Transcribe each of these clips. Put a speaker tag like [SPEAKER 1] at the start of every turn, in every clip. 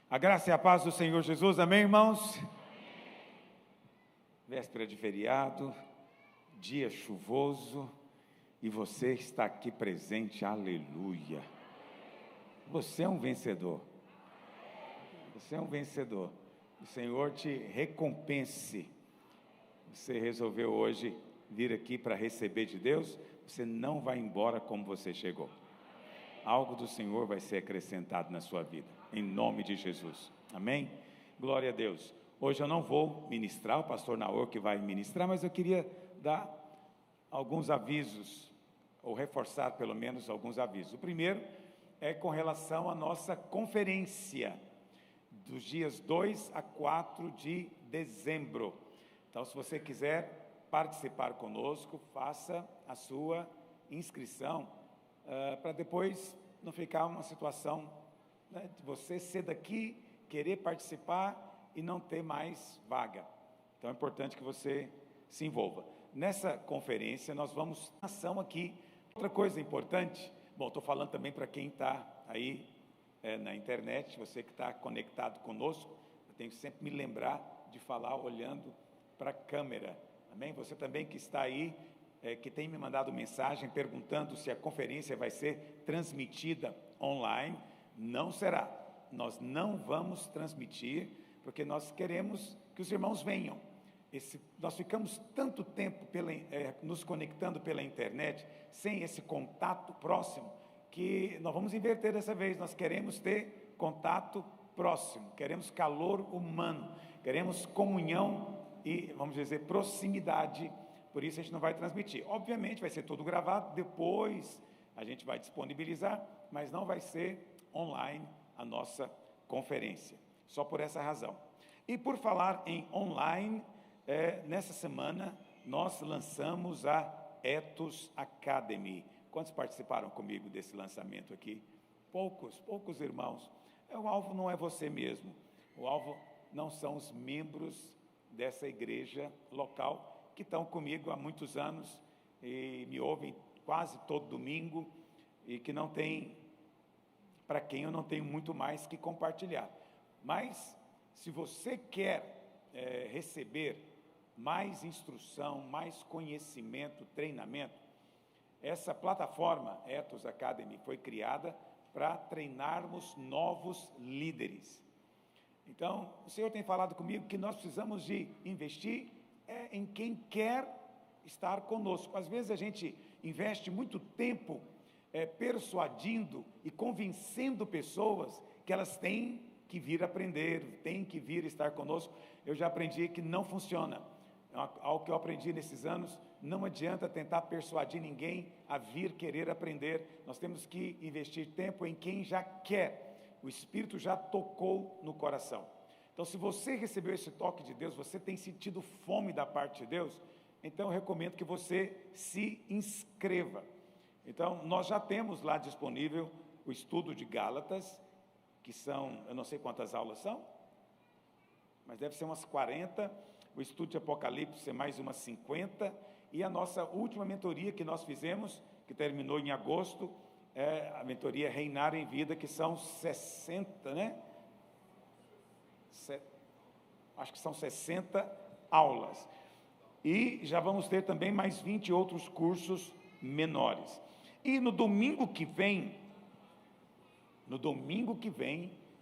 [SPEAKER 1] A graça e a paz do Senhor Jesus, amém, irmãos? Véspera de feriado, dia chuvoso, e você está aqui presente, aleluia. Você é um vencedor, você é um vencedor. O Senhor te recompense. Você resolveu hoje vir aqui para receber de Deus, você não vai embora como você chegou. Algo do Senhor vai ser acrescentado na sua vida, em nome de Jesus, amém? Glória a Deus. Hoje eu não vou ministrar, o pastor Naor que vai ministrar, mas eu queria dar alguns avisos, ou reforçar pelo menos alguns avisos. O primeiro é com relação à nossa conferência, dos dias 2 a 4 de dezembro. Então, se você quiser participar conosco, faça a sua inscrição, para depois não ficar uma situação, né, de você ser daqui, querer participar e não ter mais vaga. Então é importante que você se envolva. Nessa conferência nós vamos ação aqui. Outra coisa importante, bom, estou falando também para quem está aí na internet, você que está conectado conosco, eu tenho que sempre me lembrar de falar olhando para a câmera, amém? Você também que está aí, que tem me mandado mensagem perguntando se a conferência vai ser transmitida online, não será. Nós não vamos transmitir, porque nós queremos que os irmãos venham. Nós ficamos tanto tempo nos conectando pela internet, sem esse contato próximo, que nós vamos inverter dessa vez. Nós queremos ter contato próximo, queremos calor humano, queremos comunhão e, vamos dizer, proximidade. Por isso a gente não vai transmitir. Obviamente vai ser tudo gravado, depois a gente vai disponibilizar, mas não vai ser online a nossa conferência, só por essa razão. E por falar em online, nessa semana nós lançamos a Ethos Academy. Quantos participaram comigo desse lançamento aqui? Poucos irmãos. O alvo não é você mesmo, o alvo não são os membros dessa igreja local, que estão comigo há muitos anos e me ouvem quase todo domingo e que não tem, para quem eu não tenho muito mais que compartilhar. Mas, se você quer receber mais instrução, mais conhecimento, treinamento, essa plataforma Ethos Academy foi criada para treinarmos novos líderes. Então, o Senhor tem falado comigo que nós precisamos de investir em quem quer estar conosco. Às vezes a gente investe muito tempo persuadindo e convencendo pessoas que elas têm que vir aprender, têm que vir estar conosco. Eu já aprendi que não funciona. Algo que eu aprendi nesses anos, não adianta tentar persuadir ninguém a vir querer aprender. Nós temos que investir tempo em quem já quer. O Espírito já tocou no coração. Então, se você recebeu esse toque de Deus, você tem sentido fome da parte de Deus, então eu recomendo que você se inscreva. Então, nós já temos lá disponível o estudo de Gálatas, que são, eu não sei quantas aulas são, mas deve ser umas 40, o estudo de Apocalipse é mais umas 50, e a nossa última mentoria que nós fizemos, que terminou em agosto, é a mentoria Reinar em Vida, que são 60, né? Acho que são 60 aulas, e já vamos ter também mais 20 outros cursos menores. E no domingo que vem,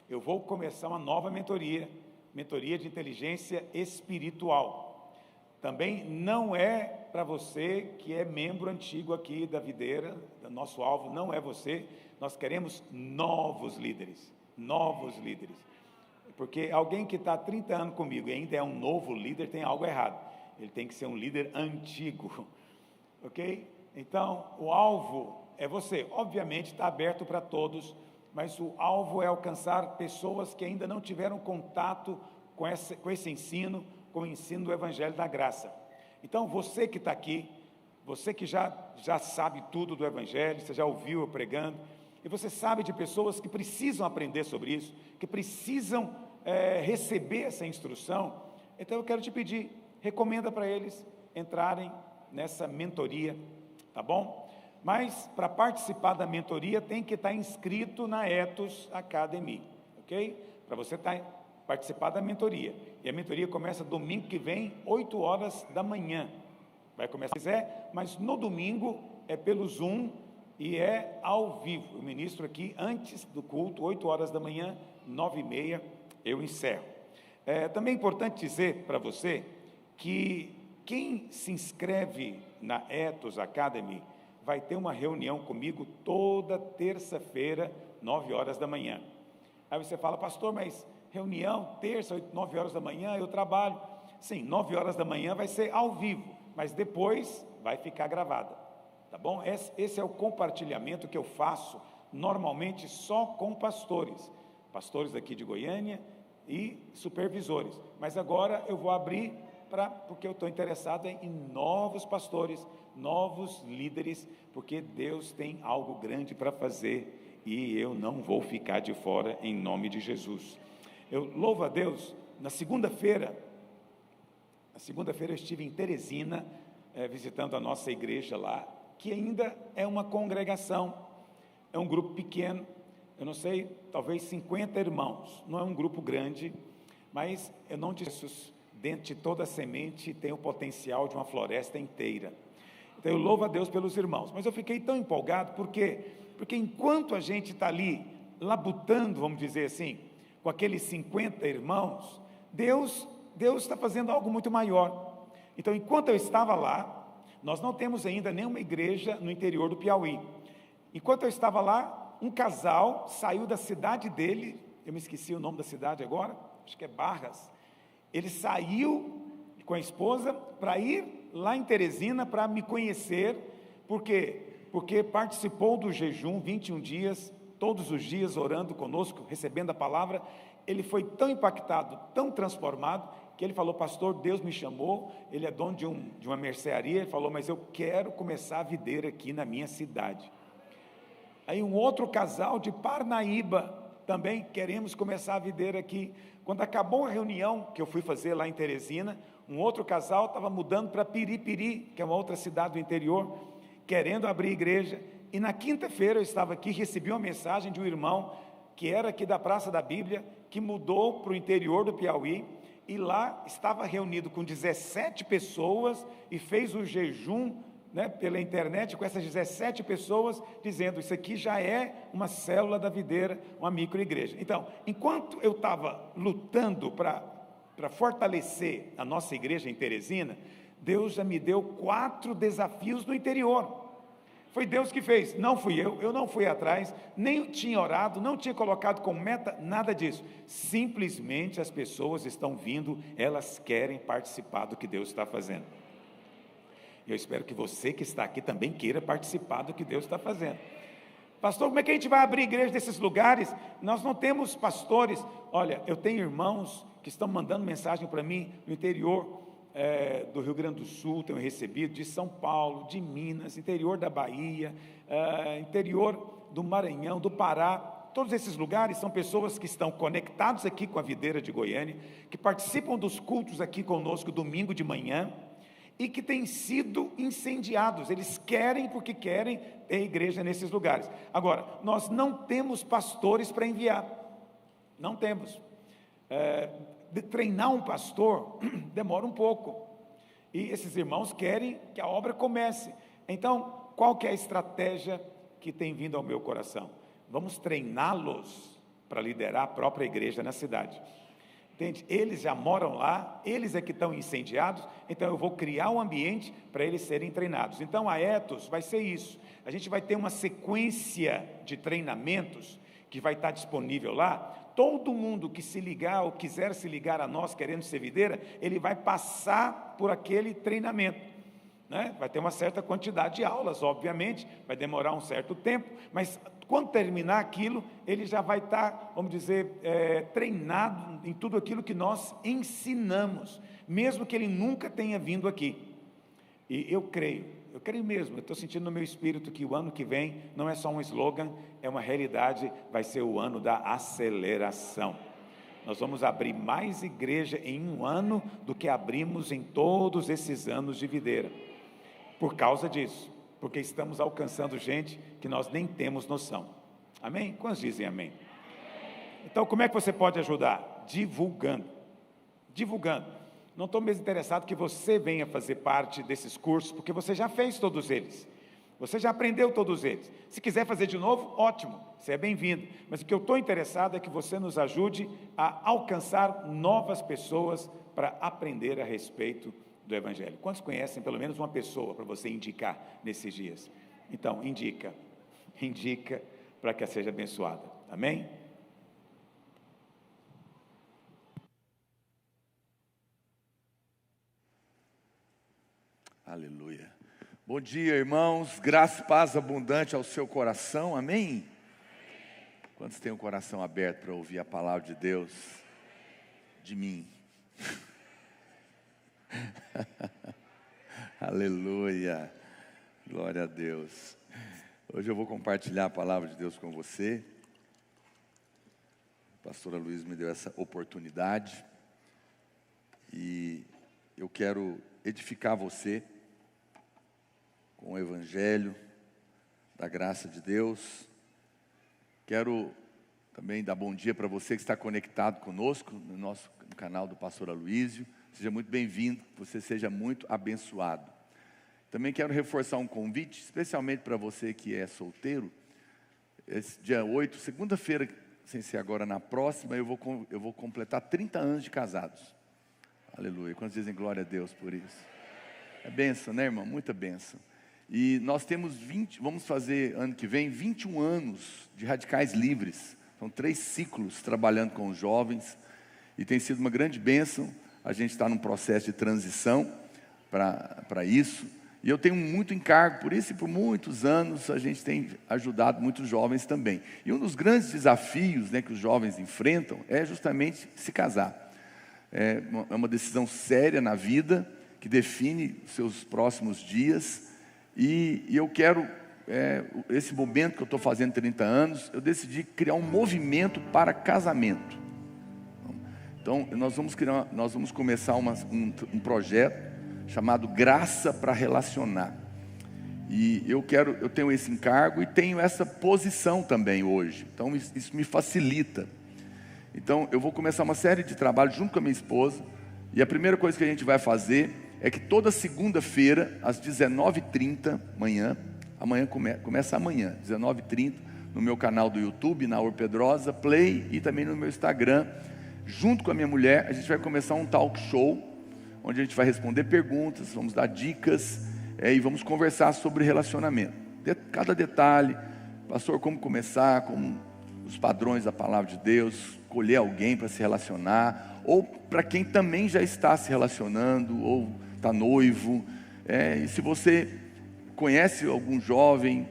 [SPEAKER 1] eu vou começar uma nova mentoria de inteligência espiritual. Também não é para você que é membro antigo aqui da videira, do nosso alvo não é você, nós queremos novos líderes, porque alguém que está há 30 anos comigo e ainda é um novo líder, tem algo errado, ele tem que ser um líder antigo, ok? Então, o alvo é você, obviamente está aberto para todos, mas o alvo é alcançar pessoas que ainda não tiveram contato com esse ensino, com o ensino do Evangelho da Graça. Então, você que está aqui, você que já sabe tudo do Evangelho, você já ouviu eu pregando, e você sabe de pessoas que precisam aprender sobre isso, que precisam receber essa instrução, então eu quero te pedir, recomenda para eles entrarem nessa mentoria, tá bom? Mas para participar da mentoria tem que estar inscrito na Ethos Academy, ok? para você participar da mentoria. E a mentoria começa domingo que vem, 8 horas da manhã. Vai começar se quiser, mas no domingo é pelo Zoom e é ao vivo. Eu ministro aqui antes do culto, 8 horas da manhã, 9h30 eu encerro. Também é importante dizer para você que quem se inscreve na Ethos Academy vai ter uma reunião comigo toda terça-feira, 9 horas da manhã. Aí você fala, pastor, mas reunião, terça, 9 horas da manhã, eu trabalho. Sim, 9 horas da manhã vai ser ao vivo, mas depois vai ficar gravada, tá bom? Esse é o compartilhamento que eu faço, normalmente só com pastores daqui de Goiânia e supervisores. Mas agora eu vou abrir porque eu estou interessado em novos pastores, novos líderes, porque Deus tem algo grande para fazer e eu não vou ficar de fora em nome de Jesus. Eu louvo a Deus. Na segunda-feira eu estive em Teresina, visitando a nossa igreja lá, que ainda é uma congregação, é um grupo pequeno, eu não sei, talvez 50 irmãos, não é um grupo grande, mas eu não disse, dentro de toda a semente tem o potencial de uma floresta inteira. Então eu louvo a Deus pelos irmãos, mas eu fiquei tão empolgado, porque enquanto a gente está ali, labutando, vamos dizer assim, com aqueles 50 irmãos, Deus está fazendo algo muito maior. Então, enquanto eu estava lá, nós não temos ainda nenhuma igreja no interior do Piauí. Enquanto eu estava lá, um casal saiu da cidade dele, eu me esqueci o nome da cidade agora, acho que é Barras. Ele saiu com a esposa para ir lá em Teresina para me conhecer, porque participou do jejum 21 dias, todos os dias orando conosco, recebendo a palavra. Ele foi tão impactado, tão transformado, que ele falou, pastor, Deus me chamou, ele é dono de uma mercearia, ele falou, mas eu quero começar a videira aqui na minha cidade. Aí um outro casal de Parnaíba, também queremos começar a videira aqui. Quando acabou a reunião que eu fui fazer lá em Teresina, um outro casal estava mudando para Piripiri, que é uma outra cidade do interior, querendo abrir igreja. E na quinta-feira eu estava aqui, recebi uma mensagem de um irmão, que era aqui da Praça da Bíblia, que mudou para o interior do Piauí, e lá estava reunido com 17 pessoas, e fez o jejum, pela internet, com essas 17 pessoas, dizendo, isso aqui já é uma célula da videira, uma microigreja. Então, enquanto eu estava lutando para fortalecer a nossa igreja em Teresina, Deus já me deu 4 desafios no interior. Foi Deus que fez, não fui eu não fui atrás, nem tinha orado, não tinha colocado como meta, nada disso. Simplesmente as pessoas estão vindo, elas querem participar do que Deus está fazendo. Eu espero que você que está aqui também queira participar do que Deus está fazendo. Pastor, como é que a gente vai abrir igreja nesses lugares? Nós não temos pastores. Olha, eu tenho irmãos que estão mandando mensagem para mim no interior do Rio Grande do Sul, tenho recebido, de São Paulo, de Minas, interior da Bahia, interior do Maranhão, do Pará. Todos esses lugares são pessoas que estão conectados aqui com a videira de Goiânia, que participam dos cultos aqui conosco domingo de manhã, e que têm sido incendiados. Eles querem, porque querem ter igreja nesses lugares. Agora, nós não temos pastores para enviar, não temos. Treinar um pastor demora um pouco, e esses irmãos querem que a obra comece. Então, qual que é a estratégia que tem vindo ao meu coração? Vamos treiná-los para liderar a própria igreja na cidade. Entende? Eles já moram lá, eles é que estão incendiados, então eu vou criar um ambiente para eles serem treinados. Então a Ethos vai ser isso, a gente vai ter uma sequência de treinamentos que vai estar disponível lá. Todo mundo que se ligar ou quiser se ligar a nós querendo ser videira, ele vai passar por aquele treinamento. Vai ter uma certa quantidade de aulas, obviamente, vai demorar um certo tempo, mas quando terminar aquilo, ele já vai estar, vamos dizer, treinado em tudo aquilo que nós ensinamos, mesmo que ele nunca tenha vindo aqui. E eu creio mesmo, eu estou sentindo no meu espírito que o ano que vem não é só um slogan, é uma realidade, vai ser o ano da aceleração. Nós vamos abrir mais igreja em um ano do que abrimos em todos esses anos de videira. Por causa disso, porque estamos alcançando gente que nós nem temos noção. Amém? Quantos dizem amém? Então, como é que você pode ajudar? Divulgando. Divulgando. Não estou mesmo interessado que você venha fazer parte desses cursos, porque você já fez todos eles. Você já aprendeu todos eles. Se quiser fazer de novo, ótimo, você é bem-vindo. Mas o que eu estou interessado é que você nos ajude a alcançar novas pessoas para aprender a respeito do Evangelho. Quantos conhecem pelo menos uma pessoa para você indicar nesses dias? Então, indica para que ela seja abençoada. Amém?
[SPEAKER 2] Aleluia. Bom dia, irmãos. Graça e paz abundante ao seu coração. Amém? Quantos têm o coração aberto para ouvir a palavra de Deus de mim? Aleluia. Glória a Deus. Hoje eu vou compartilhar a palavra de Deus com você. A pastora Luiz me deu essa oportunidade. E eu quero edificar você com o Evangelho da graça de Deus. Quero também dar bom dia para você que está conectado conosco no canal do pastor Aloísio. Seja muito bem-vindo, que você seja muito abençoado. Também quero reforçar um convite, especialmente para você que é solteiro. Esse dia 8, segunda-feira, sem ser agora na próxima, eu vou completar 30 anos de casados. Aleluia. Quantos dizem glória a Deus por isso? É bênção, né, irmão? Muita bênção. E nós temos vamos fazer ano que vem 21 anos de Radicais Livres. São 3 ciclos trabalhando com os jovens e tem sido uma grande bênção. A gente está num processo de transição para isso. E eu tenho muito encargo por isso, e por muitos anos a gente tem ajudado muitos jovens também. E um dos grandes desafios, né, que os jovens enfrentam é justamente se casar. É uma decisão séria na vida, que define os seus próximos dias. E eu quero, esse momento que eu estou fazendo 30 anos, eu decidi criar um movimento para casamento. Então, nós vamos começar um projeto chamado Graça para Relacionar. E eu tenho esse encargo e tenho essa posição também hoje. Então, isso me facilita. Então, eu vou começar uma série de trabalhos junto com a minha esposa. E a primeira coisa que a gente vai fazer é que toda segunda-feira, às 19h30, amanhã começa amanhã, 19h30, no meu canal do YouTube, na Aur Pedrosa Play, e também no meu Instagram, junto com a minha mulher, a gente vai começar um talk show, onde a gente vai responder perguntas, vamos dar dicas, e vamos conversar sobre relacionamento. Cada detalhe, pastor, como começar, como os padrões da palavra de Deus, escolher alguém para se relacionar, ou para quem também já está se relacionando, ou está noivo, e se você conhece algum jovem,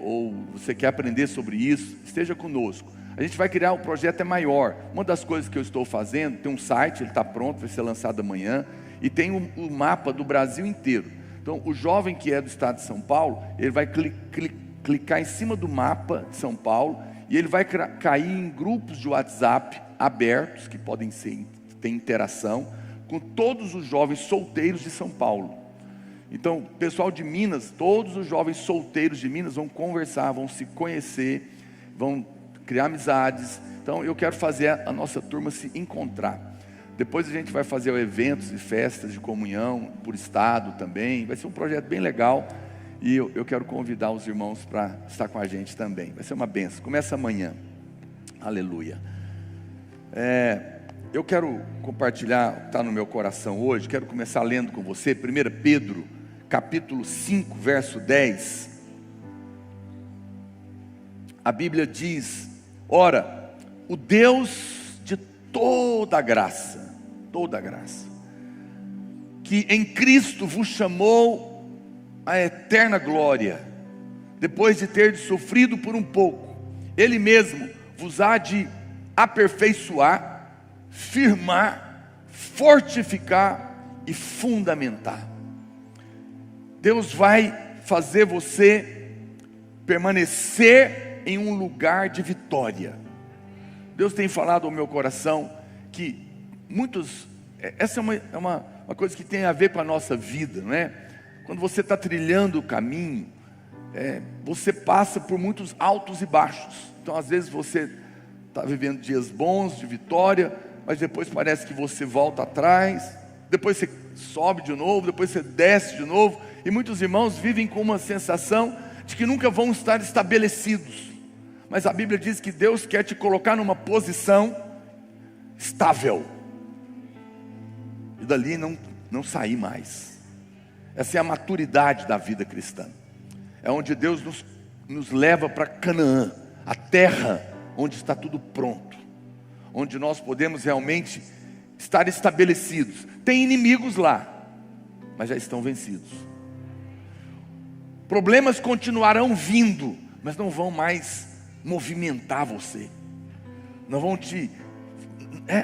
[SPEAKER 2] ou você quer aprender sobre isso, esteja conosco. A gente vai criar, o projeto é maior. Uma das coisas que eu estou fazendo, tem um site, ele está pronto, vai ser lançado amanhã, e tem um mapa do Brasil inteiro. Então, o jovem que é do estado de São Paulo, ele vai clicar em cima do mapa de São Paulo, e ele vai cair em grupos de WhatsApp abertos, que podem ter interação, com todos os jovens solteiros de São Paulo. Então, pessoal de Minas, todos os jovens solteiros de Minas vão conversar, vão se conhecer, vão criar amizades. Então, eu quero fazer a nossa turma se encontrar. Depois a gente vai fazer eventos e festas de comunhão por estado também. Vai ser um projeto bem legal. E eu quero convidar os irmãos para estar com a gente também. Vai ser uma bênção. Começa amanhã. Aleluia. Eu quero compartilhar o que está no meu coração hoje. Quero começar lendo com você 1 Pedro, capítulo 5, verso 10. A Bíblia diz: ora, o Deus de toda graça, que em Cristo vos chamou a eterna glória, depois de ter sofrido por um pouco, Ele mesmo vos há de aperfeiçoar, firmar, fortificar e fundamentar. Deus vai fazer você permanecer em um lugar de vitória. Deus tem falado ao meu coração que essa é uma coisa que tem a ver com a nossa vida, não é? Quando você está trilhando o caminho, você passa por muitos altos e baixos. Então, às vezes você está vivendo dias bons, de vitória, mas depois parece que você volta atrás, depois você sobe de novo, depois você desce de novo, e muitos irmãos vivem com uma sensação de que nunca vão estar estabelecidos. Mas a Bíblia diz que Deus quer te colocar numa posição estável, e dali não sair mais. Essa é a maturidade da vida cristã. É onde Deus nos leva para Canaã, a terra onde está tudo pronto, onde nós podemos realmente estar estabelecidos. Tem inimigos lá, mas já estão vencidos. Problemas continuarão vindo, mas não vão mais movimentar você. Não vão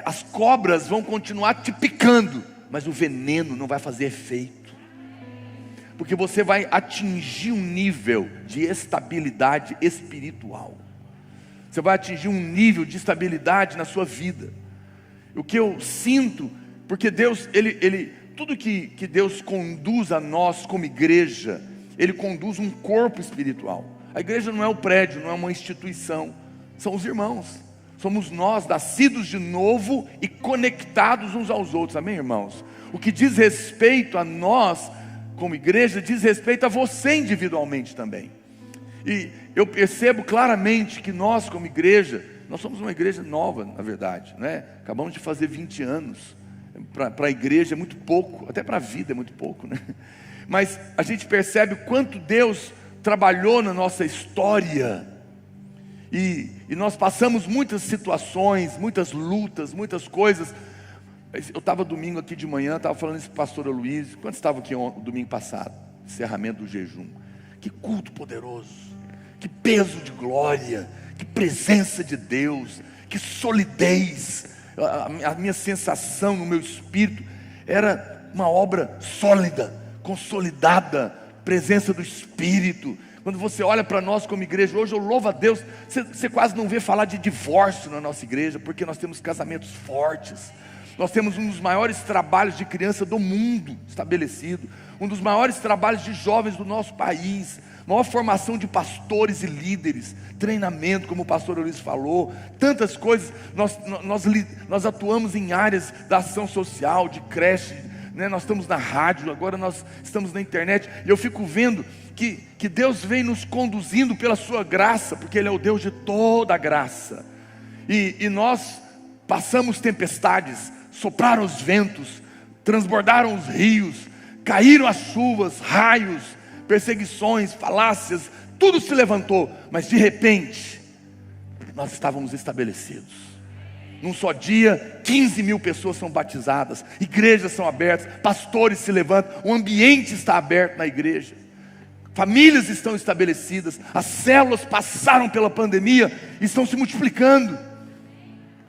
[SPEAKER 2] as cobras vão continuar te picando, mas o veneno não vai fazer efeito, porque você vai atingir um nível de estabilidade espiritual. Você vai atingir um nível de estabilidade na sua vida. O que eu sinto, porque Deus, tudo que Deus conduz a nós como igreja, Ele conduz um corpo espiritual. A igreja não é o prédio, não é uma instituição, são os irmãos. Somos nós, nascidos de novo e conectados uns aos outros, amém, irmãos? O que diz respeito a nós como igreja, diz respeito a você individualmente também. E eu percebo claramente que nós como igreja, nós somos uma igreja nova, na verdade, né? Acabamos de fazer 20 anos, para a igreja é muito pouco, até para a vida é muito pouco, né? Mas a gente percebe o quanto Deus trabalhou na nossa história, e nós passamos muitas situações, muitas lutas, muitas coisas. Eu estava domingo aqui de manhã, estava falando isso para o pastor Luiz, quando estava aqui domingo passado, encerramento do jejum. Que culto poderoso, que peso de glória, que presença de Deus, que solidez. A minha sensação no meu espírito era uma obra sólida, consolidada, presença do Espírito. Quando você olha para nós como igreja, hoje eu louvo a Deus, você quase não vê falar de divórcio na nossa igreja, porque nós temos casamentos fortes. Nós temos um dos maiores trabalhos de criança do mundo estabelecido, um dos maiores trabalhos de jovens do nosso país, maior formação de pastores e líderes, treinamento, como o pastor Luiz falou, tantas coisas. Nós atuamos em áreas da ação social, de creche, né? Nós estamos na rádio, agora nós estamos na internet, e eu fico vendo que Deus vem nos conduzindo pela sua graça, porque Ele é o Deus de toda a graça, e nós passamos tempestades, sopraram os ventos, transbordaram os rios, caíram as chuvas, raios, perseguições, falácias, tudo se levantou, mas de repente, nós estávamos estabelecidos. Num só dia, 15 mil pessoas são batizadas, igrejas são abertas, pastores se levantam, o ambiente está aberto na igreja, famílias estão estabelecidas, as células passaram pela pandemia e estão se multiplicando,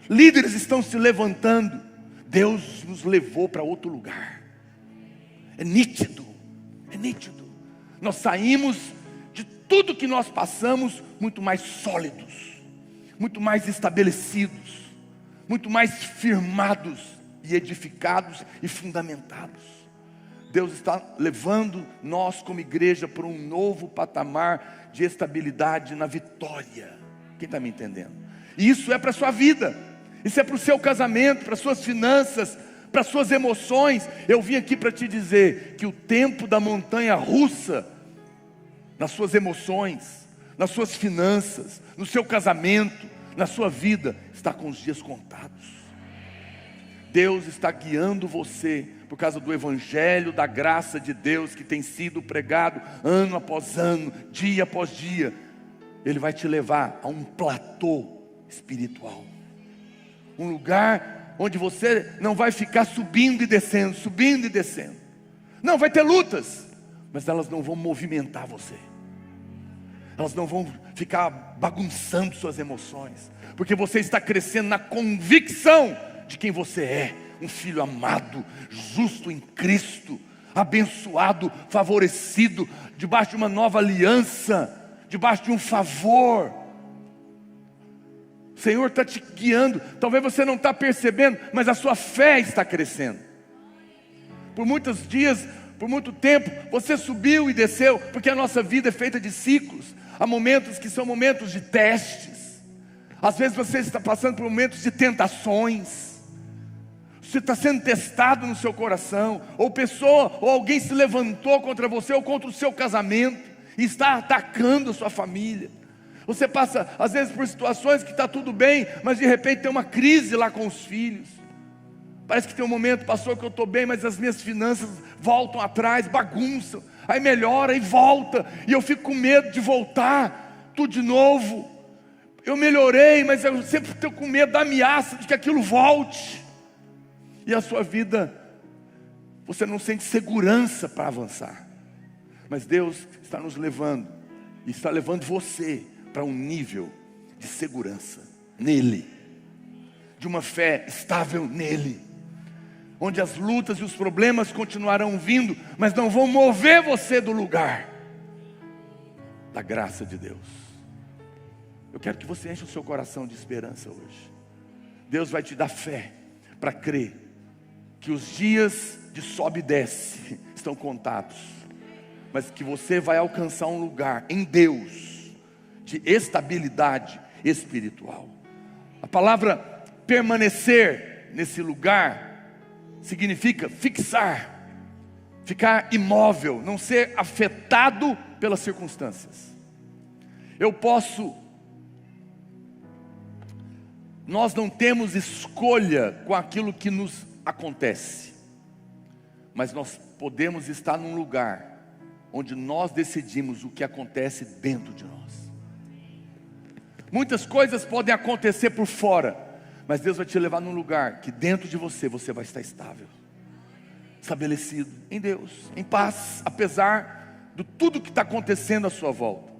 [SPEAKER 2] líderes estão se levantando. Deus nos levou para outro lugar. É nítido, é nítido. Nós saímos de tudo que nós passamos muito mais sólidos, muito mais estabelecidos, muito mais firmados e edificados e fundamentados. Deus está levando nós como igreja para um novo patamar de estabilidade na vitória. Quem está me entendendo? E isso é para a sua vida. Isso é para o seu casamento, para as suas finanças, para as suas emoções. Eu vim aqui para te dizer que o tempo da montanha russa, nas suas emoções, nas suas finanças, no seu casamento, na sua vida, está com os dias contados. Deus está guiando você por causa do evangelho da graça de Deus que tem sido pregado ano após ano, dia após dia. Ele vai te levar a um platô espiritual, um lugar onde você não vai ficar subindo e descendo, subindo e descendo. Não, vai ter lutas, mas elas não vão movimentar você. Elas não vão ficar bagunçando suas emoções, porque você está crescendo na convicção de quem você é, um filho amado, justo em Cristo, abençoado, favorecido, debaixo de uma nova aliança, debaixo de um favor. O Senhor está te guiando. Talvez você não está percebendo, mas a sua fé está crescendo. Por muitos dias, por muito tempo, você subiu e desceu, porque a nossa vida é feita de ciclos. Há momentos que são momentos de testes, Às vezes você está passando por momentos de tentações. Você está sendo testado no seu coração. Ou alguém se levantou contra você ou contra o seu casamento e está atacando a sua família. Você passa às vezes por situações que está tudo bem, mas de repente tem uma crise lá com os filhos. Parece que tem um momento, pastor, que eu estou bem, mas as minhas finanças voltam atrás, bagunçam. Aí melhora e volta, e eu fico com medo de voltar tudo de novo. Eu melhorei, mas eu sempre estou com medo da ameaça de que aquilo volte. E a sua vida, você não sente segurança para avançar. Mas Deus está nos levando, e está levando você para um nível de segurança nele, de uma fé estável nele, onde as lutas e os problemas continuarão vindo, mas não vão mover você do lugar da graça de Deus. Eu quero que você encha o seu coração de esperança hoje. Deus vai te dar fé para crer que os dias de sobe e desce estão contados, mas que você vai alcançar um lugar em Deus de estabilidade espiritual. A palavra permanecer nesse lugar significa fixar, ficar imóvel, não ser afetado pelas circunstâncias. Nós não temos escolha com aquilo que nos acontece, mas nós podemos estar num lugar onde nós decidimos o que acontece dentro de nós. Muitas coisas podem acontecer por fora, mas Deus vai te levar num lugar que dentro de você vai estar estável, estabelecido em Deus, em paz, apesar de tudo que está acontecendo à sua volta.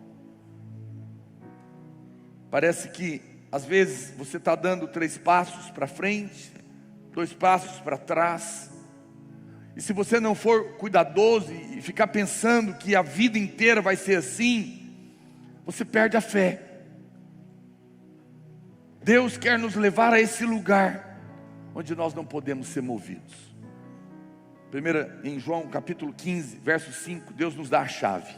[SPEAKER 2] Parece que às vezes você está dando 3 passos para frente, 2 passos para trás, e se você não for cuidadoso e ficar pensando que a vida inteira vai ser assim, você perde a fé. Deus quer nos levar a esse lugar onde nós não podemos ser movidos. Em João capítulo 15, verso 5, Deus nos dá a chave.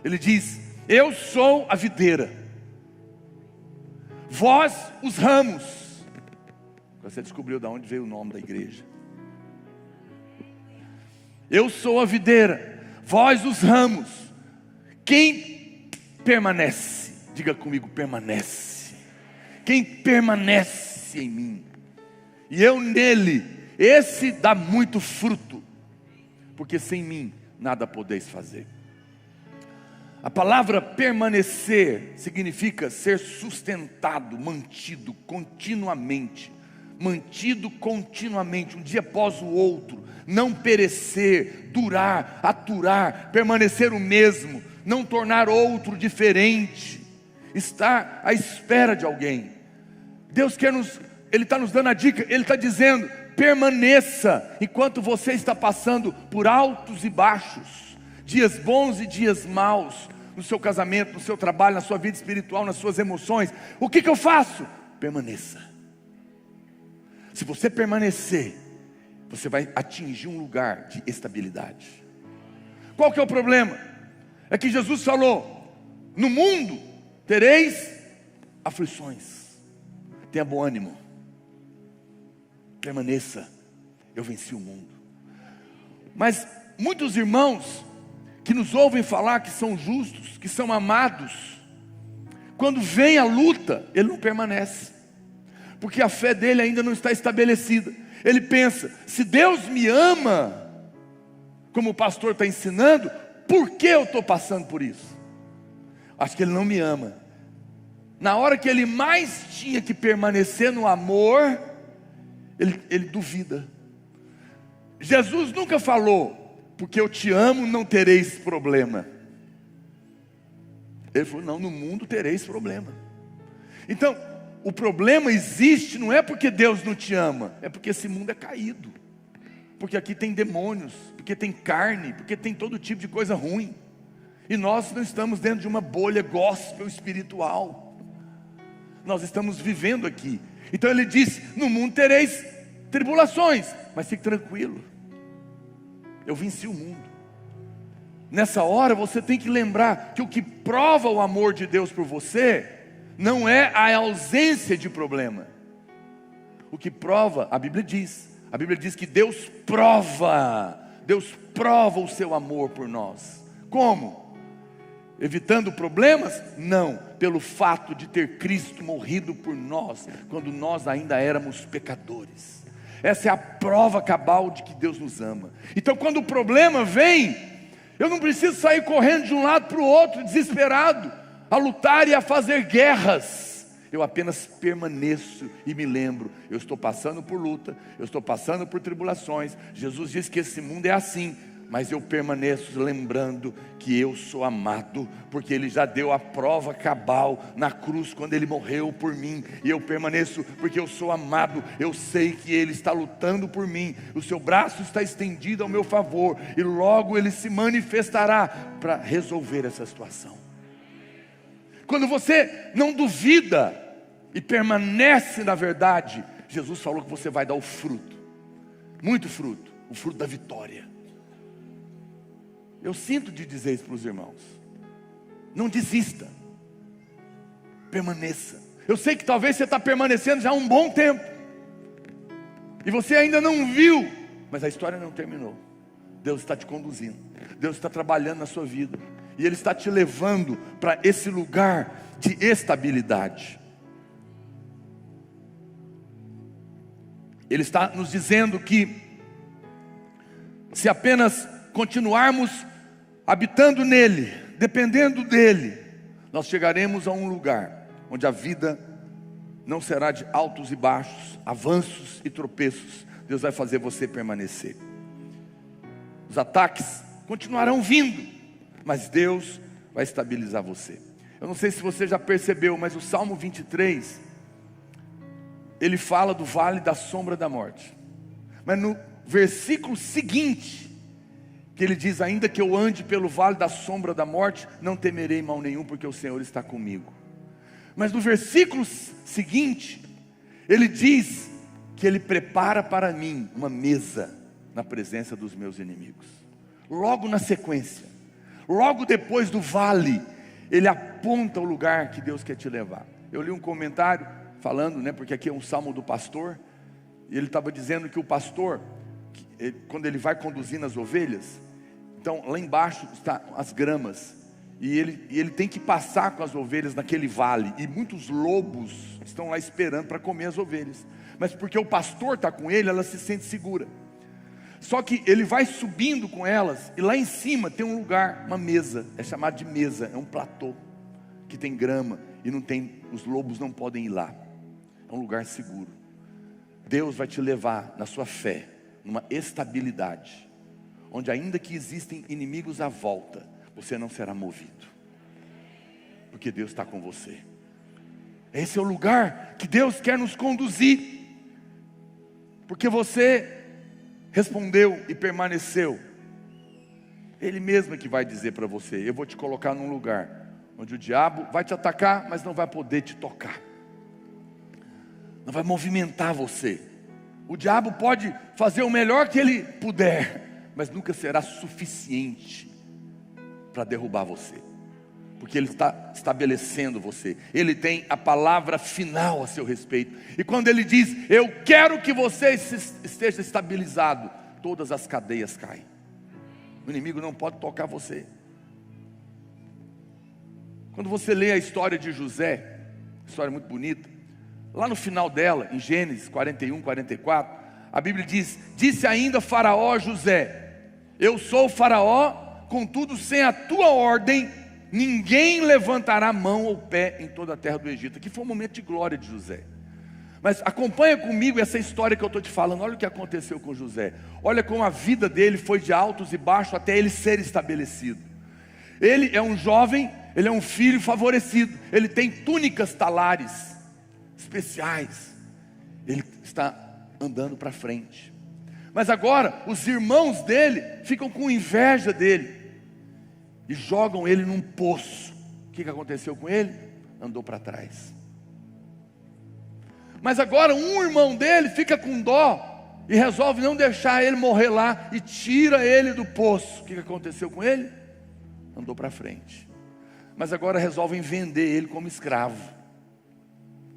[SPEAKER 2] Ele diz: eu sou a videira, vós os ramos. Você descobriu de onde veio o nome da igreja. Eu sou a videira, vós os ramos. Quem permanece, diga comigo, permanece. Quem permanece em mim e eu nele, esse dá muito fruto, porque sem mim nada podeis fazer. A palavra permanecer significa ser sustentado, mantido continuamente, um dia após o outro, não perecer, durar, aturar, permanecer o mesmo, não tornar outro diferente, estar à espera de alguém. Deus Ele está nos dando a dica, Ele está dizendo: permaneça, enquanto você está passando por altos e baixos, dias bons e dias maus, no seu casamento, no seu trabalho, na sua vida espiritual, nas suas emoções. O que eu faço? Permaneça. Se você permanecer, você vai atingir um lugar de estabilidade. Qual que é o problema? É que Jesus falou: no mundo tereis aflições, tenha bom ânimo, permaneça, eu venci o mundo. Mas muitos irmãos que nos ouvem falar que são justos, que são amados, quando vem a luta, ele não permanece, porque a fé dele ainda não está estabelecida. Ele pensa: se Deus me ama, como o pastor está ensinando, por que eu estou passando por isso? Acho que ele não me ama. Na hora que ele mais tinha que permanecer no amor, ele duvida. Jesus nunca falou: porque eu te amo não tereis problema. Ele falou: não, no mundo tereis problema. Então, o problema existe não é porque Deus não te ama, é porque esse mundo é caído, porque aqui tem demônios, porque tem carne, porque tem todo tipo de coisa ruim, e nós não estamos dentro de uma bolha gospel espiritual. Nós estamos vivendo aqui. Então ele disse: no mundo tereis tribulações, mas fique tranquilo, eu venci o mundo. Nessa hora você tem que lembrar que o que prova o amor de Deus por você não é a ausência de problema. O que prova, a Bíblia diz que Deus prova o seu amor por nós. Como? Evitando problemas? Não, pelo fato de ter Cristo morrido por nós, quando nós ainda éramos pecadores. Essa é a prova cabal de que Deus nos ama. Então quando o problema vem, eu não preciso sair correndo de um lado para o outro, desesperado, a lutar e a fazer guerras. Eu apenas permaneço e me lembro, eu estou passando por luta, eu estou passando por tribulações. Jesus diz que esse mundo é assim, mas eu permaneço lembrando que eu sou amado, porque Ele já deu a prova cabal na cruz, quando Ele morreu por mim. E eu permaneço porque eu sou amado, eu sei que Ele está lutando por mim, o seu braço está estendido ao meu favor, e logo Ele se manifestará para resolver essa situação. Quando você não duvida e permanece na verdade, Jesus falou que você vai dar o fruto, muito fruto, o fruto da vitória. Eu sinto de dizer isso para os irmãos: não desista, permaneça. Eu sei que talvez você está permanecendo já há um bom tempo, e você ainda não viu, mas a história não terminou. Deus está te conduzindo, Deus está trabalhando na sua vida, e Ele está te levando para esse lugar de estabilidade. Ele está nos dizendo que se apenas continuarmos habitando nele, dependendo dele, nós chegaremos a um lugar onde a vida não será de altos e baixos, avanços e tropeços. Deus vai fazer você permanecer. Os ataques continuarão vindo, mas Deus vai estabilizar você. Eu não sei se você já percebeu, mas o Salmo 23, ele fala do vale da sombra da morte. Mas no versículo seguinte, que ele diz: ainda que eu ande pelo vale da sombra da morte, não temerei mal nenhum, porque o Senhor está comigo. Mas no versículo seguinte, ele diz que Ele prepara para mim uma mesa na presença dos meus inimigos. Logo na sequência, logo depois do vale, ele aponta o lugar que Deus quer te levar. Eu li um comentário falando, porque aqui é um salmo do pastor, e ele estava dizendo que o pastor, quando ele vai conduzindo as ovelhas, então lá embaixo estão as gramas, e ele tem que passar com as ovelhas naquele vale, e muitos lobos estão lá esperando para comer as ovelhas, mas porque o pastor está com ele, ela se sente segura. Só que ele vai subindo com elas, e lá em cima tem um lugar, uma mesa, é chamado de mesa, é um platô, que tem grama, e não tem, os lobos não podem ir lá, é um lugar seguro. Deus vai te levar na sua fé, numa estabilidade, onde ainda que existem inimigos à volta, você não será movido, porque Deus está com você. Esse é o lugar que Deus quer nos conduzir, porque você respondeu e permaneceu. Ele mesmo é que vai dizer para você: eu vou te colocar num lugar onde o diabo vai te atacar, mas não vai poder te tocar, não vai movimentar você. O diabo pode fazer o melhor que ele puder, mas nunca será suficiente para derrubar você, porque Ele está estabelecendo você. Ele tem a palavra final a seu respeito, e quando Ele diz: eu quero que você esteja estabilizado, todas as cadeias caem. O inimigo não pode tocar você. Quando você lê a história de José, história muito bonita, lá no final dela, em Gênesis 41, 44, a Bíblia diz: disse ainda Faraó a José: eu sou o Faraó, contudo sem a tua ordem ninguém levantará mão ou pé em toda a terra do Egito. Aqui foi um momento de glória de José. Mas acompanha comigo essa história que eu estou te falando. Olha o que aconteceu com José. Olha como a vida dele foi de altos e baixos até ele ser estabelecido. Ele é um jovem, ele é um filho favorecido, ele tem túnicas talares especiais, ele está andando para frente. Mas agora os irmãos dele ficam com inveja dele e jogam ele num poço. O que aconteceu com ele? Andou para trás. Mas agora um irmão dele fica com dó e resolve não deixar ele morrer lá e tira ele do poço. O que aconteceu com ele? Andou para frente. Mas agora resolvem vender ele como escravo.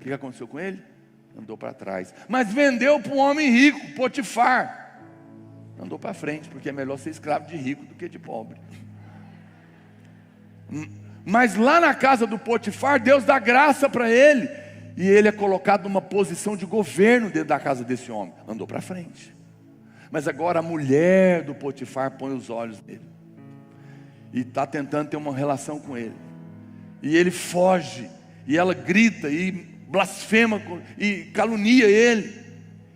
[SPEAKER 2] que aconteceu com ele? Andou para trás. Mas vendeu para um homem rico, Potifar. Andou para frente, porque é melhor ser escravo de rico do que de pobre. Mas lá na casa do Potifar, Deus dá graça para ele. E ele é colocado numa posição de governo dentro da casa desse homem. Andou para frente. Mas agora a mulher do Potifar põe os olhos nele. E está tentando ter uma relação com ele. E ele foge. E ela grita e blasfema e calunia ele.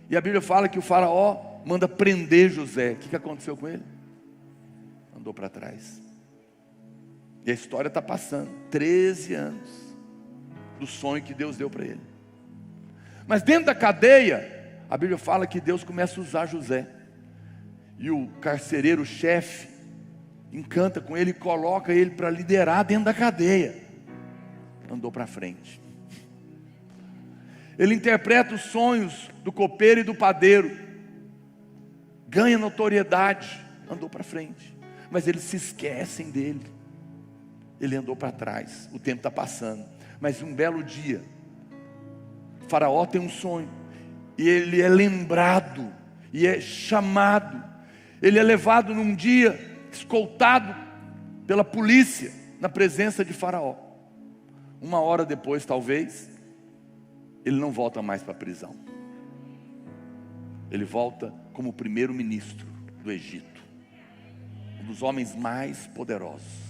[SPEAKER 2] E a Bíblia fala que o faraó manda prender José. O que aconteceu com ele? Andou para trás. E a história está passando 13 anos do sonho que Deus deu para ele. Mas dentro da cadeia, a Bíblia fala que Deus começa a usar José. E o carcereiro-chefe encanta com ele e coloca ele para liderar dentro da cadeia. Andou para frente. Ele interpreta os sonhos do copeiro e do padeiro. Ganha notoriedade. Andou para frente. Mas eles se esquecem dele. Ele andou para trás. O tempo está passando. Mas um belo dia, o faraó tem um sonho. E ele é lembrado. E é chamado. Ele é levado num dia, escoltado pela polícia, na presença de faraó. Uma hora depois, talvez, ele não volta mais para a prisão. Ele volta como primeiro-ministro do Egito. Um dos homens mais poderosos.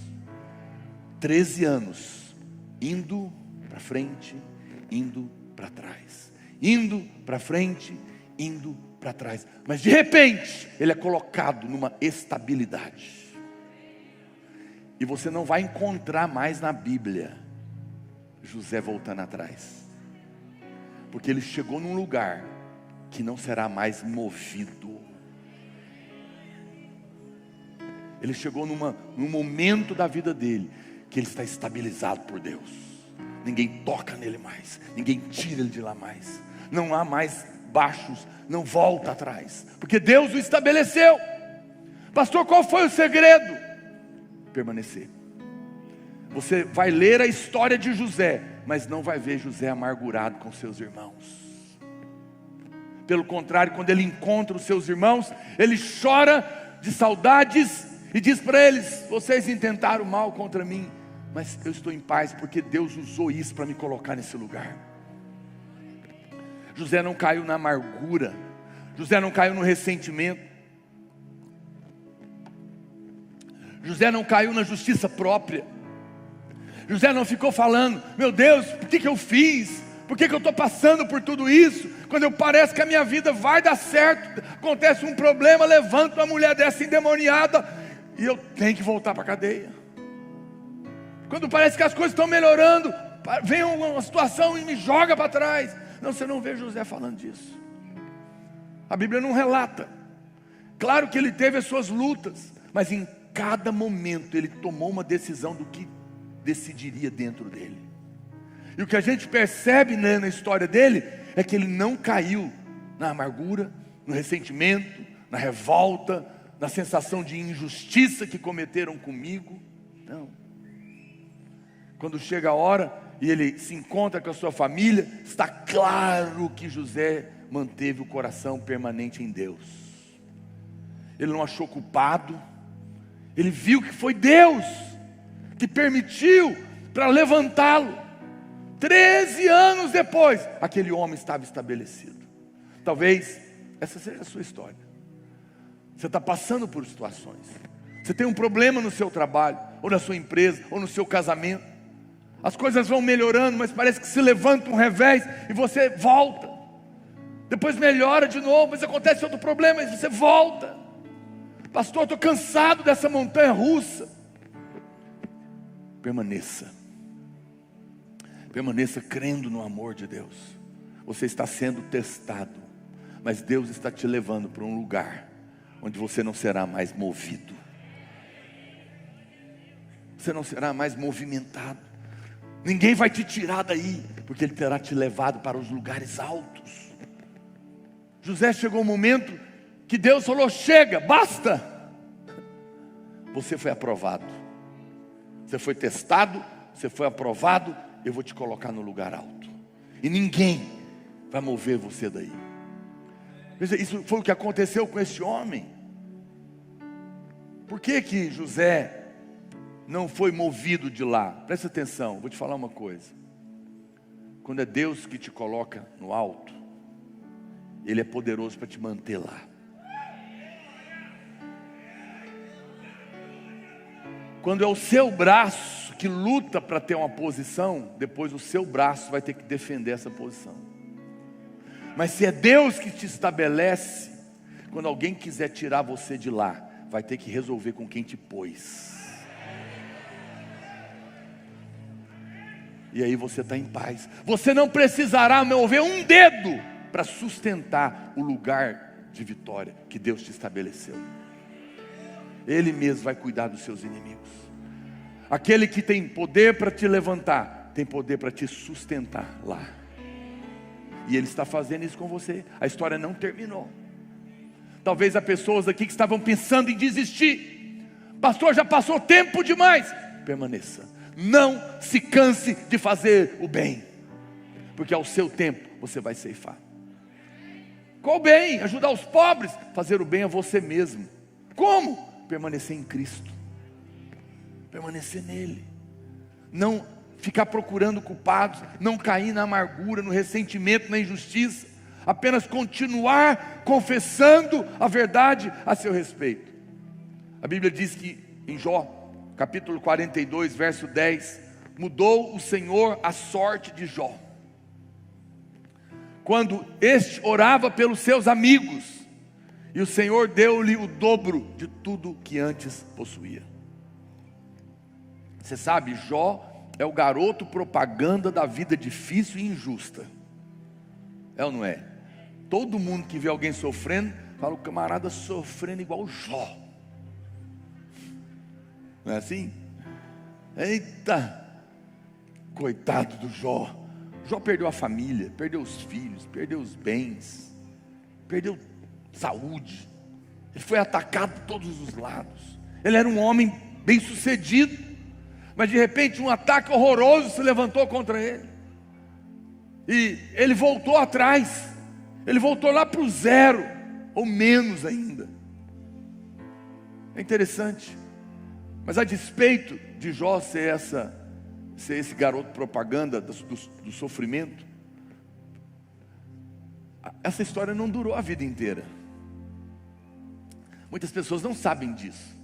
[SPEAKER 2] 13 anos, indo para frente, indo para trás. Indo para frente, indo para trás. Mas de repente, ele é colocado numa estabilidade. E você não vai encontrar mais na Bíblia José voltando atrás. Porque ele chegou num lugar que não será mais movido. Ele chegou num momento da vida dele que ele está estabilizado por Deus. Ninguém toca nele mais, ninguém tira ele de lá mais. Não há mais baixos, não volta atrás, porque Deus o estabeleceu. Pastor, qual foi o segredo? Permanecer. Você vai ler a história de José, mas não vai ver José amargurado com seus irmãos. Pelo contrário, quando ele encontra os seus irmãos, ele chora de saudades e diz para eles: vocês intentaram mal contra mim, mas eu estou em paz, porque Deus usou isso para me colocar nesse lugar. José não caiu na amargura, José não caiu no ressentimento, José não caiu na justiça própria. José não ficou falando: meu Deus, por que eu fiz? Por que eu estou passando por tudo isso? Quando parece que a minha vida vai dar certo, acontece um problema, levanta uma mulher dessa endemoniada e eu tenho que voltar para a cadeia. Quando parece que as coisas estão melhorando, vem uma situação e me joga para trás. Não, você não vê José falando disso. A Bíblia não relata. Claro que ele teve as suas lutas, mas em cada momento ele tomou uma decisão do que decidiria dentro dele. E o que a gente percebe, né, na história dele é que ele não caiu na amargura, no ressentimento, na revolta, na sensação de injustiça que cometeram comigo. Não. Quando chega a hora e ele se encontra com a sua família, está claro que José manteve o coração permanente em Deus. Ele não achou culpado. Ele viu que foi Deus que permitiu para levantá-lo. 13 anos depois, aquele homem estava estabelecido. Talvez essa seja a sua história. Você está passando por situações. Você tem um problema no seu trabalho, ou na sua empresa, ou no seu casamento. As coisas vão melhorando, mas parece que se levanta um revés e você volta. Depois melhora de novo, mas acontece outro problema e você volta. Pastor, estou cansado dessa montanha russa. Permaneça. Permaneça crendo no amor de Deus. Você está sendo testado, mas Deus está te levando para um lugar onde você não será mais movido. Você não será mais movimentado. Ninguém vai te tirar daí, porque Ele terá te levado para os lugares altos. José chegou um momento que Deus falou: chega, basta. Você foi aprovado. Você foi testado, você foi aprovado. Eu vou te colocar no lugar alto. E ninguém vai mover você daí. Veja, isso foi o que aconteceu com esse homem. Por que que José não foi movido de lá? Presta atenção, vou te falar uma coisa. Quando é Deus que te coloca no alto, Ele é poderoso para te manter lá. Quando é o seu braço que luta para ter uma posição, depois o seu braço vai ter que defender essa posição. Mas se é Deus que te estabelece, quando alguém quiser tirar você de lá, vai ter que resolver com quem te pôs. E aí você está em paz. Você não precisará mover um dedo para sustentar o lugar de vitória que Deus te estabeleceu. Ele mesmo vai cuidar dos seus inimigos. Aquele que tem poder para te levantar, tem poder para te sustentar lá. E Ele está fazendo isso com você. A história não terminou. Talvez há pessoas aqui que estavam pensando em desistir. Pastor, já passou tempo demais. Permaneça. Não se canse de fazer o bem, porque ao seu tempo você vai ceifar. Qual bem? Ajudar os pobres. Fazer o bem a você mesmo. Como? Permanecer em Cristo, permanecer nele, não ficar procurando culpados, não cair na amargura, no ressentimento, na injustiça, apenas continuar confessando a verdade a seu respeito. A Bíblia diz que em Jó, capítulo 42, verso 10, mudou o Senhor a sorte de Jó, quando este orava pelos seus amigos, e o Senhor deu-lhe o dobro de tudo que antes possuía. Você sabe, Jó é o garoto propaganda da vida difícil e injusta. É ou não é? Todo mundo que vê alguém sofrendo, fala, o camarada sofrendo igual Jó. Não é assim? Eita, coitado do Jó. Jó perdeu a família, perdeu os filhos, perdeu os bens, perdeu saúde. Ele foi atacado por todos os lados. Ele era um homem bem sucedido, mas de repente um ataque horroroso se levantou contra ele, e ele voltou atrás. Ele voltou lá para o zero, ou menos ainda. É interessante. Mas a despeito de Jó ser esse garoto propaganda do sofrimento, essa história não durou a vida inteira. Muitas pessoas não sabem disso.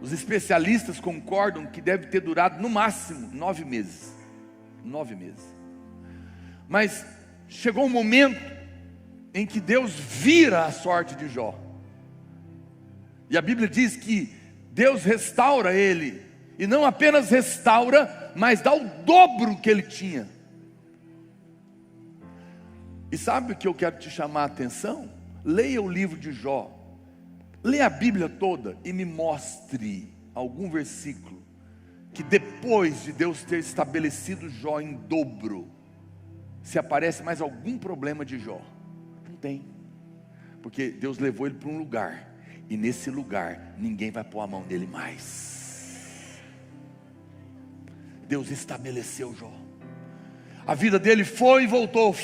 [SPEAKER 2] Os especialistas concordam que deve ter durado no máximo 9 meses. 9 meses. Mas chegou um momento em que Deus vira a sorte de Jó. E a Bíblia diz que Deus restaura ele. E não apenas restaura, mas dá o dobro que ele tinha. E sabe o que eu quero te chamar a atenção? Leia o livro de Jó. Leia a Bíblia toda e me mostre algum versículo que depois de Deus ter estabelecido Jó em dobro, se aparece mais algum problema de Jó. Não tem. Porque Deus levou ele para um lugar, e nesse lugar ninguém vai pôr a mão nele mais. Deus estabeleceu Jó. A vida dele foi e voltou,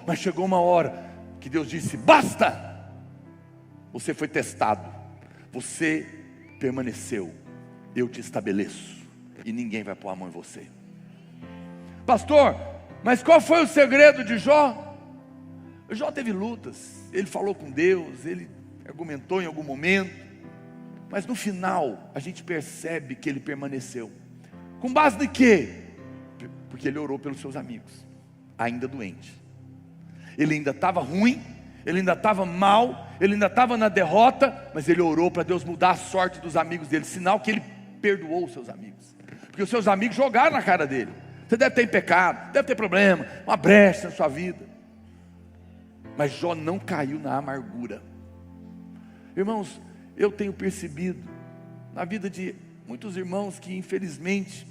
[SPEAKER 2] mas chegou uma hora que Deus disse, basta. Você foi testado, você permaneceu, eu te estabeleço, e ninguém vai pôr a mão em você. Pastor, mas qual foi o segredo de Jó? Jó teve lutas, ele falou com Deus, ele argumentou em algum momento, mas no final a gente percebe que ele permaneceu. Com base em quê? Porque ele orou pelos seus amigos, ainda doente. Ele ainda estava ruim, ele ainda estava mal, ele ainda estava na derrota, mas ele orou para Deus mudar a sorte dos amigos dele, sinal que ele perdoou os seus amigos, porque os seus amigos jogaram na cara dele. Você deve ter pecado, deve ter problema, uma brecha na sua vida. Mas Jó não caiu na amargura. Irmãos, eu tenho percebido na vida de muitos irmãos que infelizmente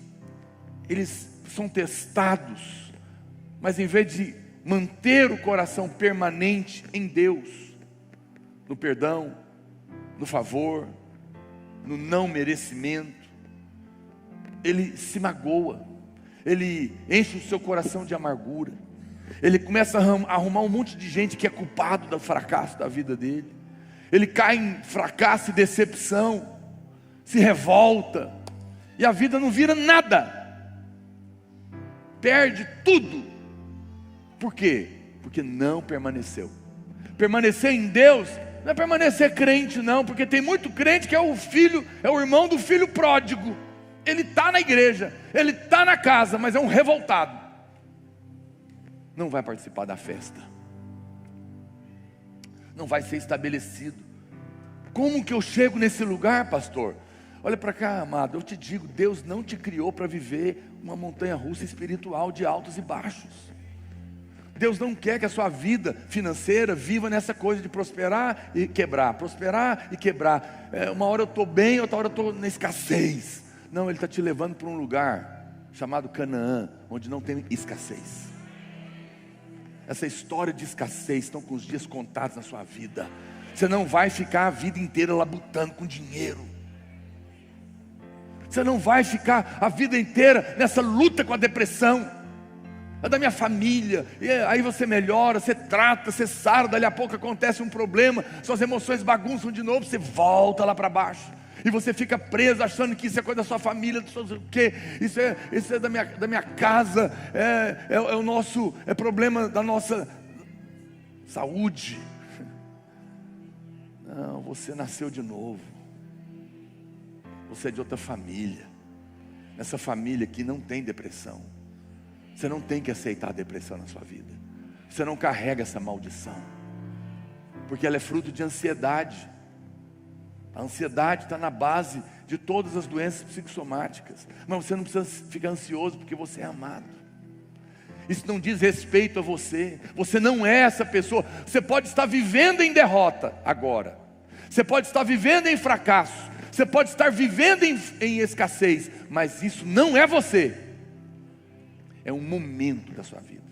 [SPEAKER 2] eles são testados, mas em vez de manter o coração permanente em Deus, no perdão, no favor, no não merecimento, ele se magoa, ele enche o seu coração de amargura, ele começa a arrumar um monte de gente que é culpado do fracasso da vida dele, ele cai em fracasso e decepção, se revolta, e a vida não vira nada, perde tudo. Por quê? Porque não permaneceu. Permanecer em Deus não é permanecer crente não, porque tem muito crente que é o filho, é o irmão do filho pródigo. Ele está na igreja, ele está na casa, mas é um revoltado, não vai participar da festa, não vai ser estabelecido. Como que eu chego nesse lugar, pastor? Olha para cá, amado, eu te digo, Deus não te criou para viver uma montanha-russa espiritual de altos e baixos. Deus não quer que a sua vida financeira viva nessa coisa de prosperar e quebrar, prosperar e quebrar. Uma hora eu estou bem, outra hora eu estou na escassez. Não, Ele está te levando para um lugar chamado Canaã, onde não tem escassez. Essa história de escassez estão com os dias contados na sua vida. Você não vai ficar a vida inteira labutando com dinheiro. Você não vai ficar a vida inteira nessa luta com a depressão. É da minha família, e aí você melhora, você trata, você sara, dali a pouco acontece um problema, suas emoções bagunçam de novo, você volta lá para baixo, e você fica preso achando que isso é coisa da sua família, isso é da minha casa, é problema da nossa saúde. Não, você nasceu de novo, você é de outra família, nessa família que não tem depressão. Você não tem que aceitar a depressão na sua vida. Você não carrega essa maldição, porque ela é fruto de ansiedade. A ansiedade está na base de todas as doenças psicossomáticas. Mas você não precisa ficar ansioso, porque você é amado. Isso não diz respeito a você. Você não é essa pessoa. Você pode estar vivendo em derrota agora, você pode estar vivendo em fracasso, você pode estar vivendo em escassez, mas isso não é você. É um momento da sua vida.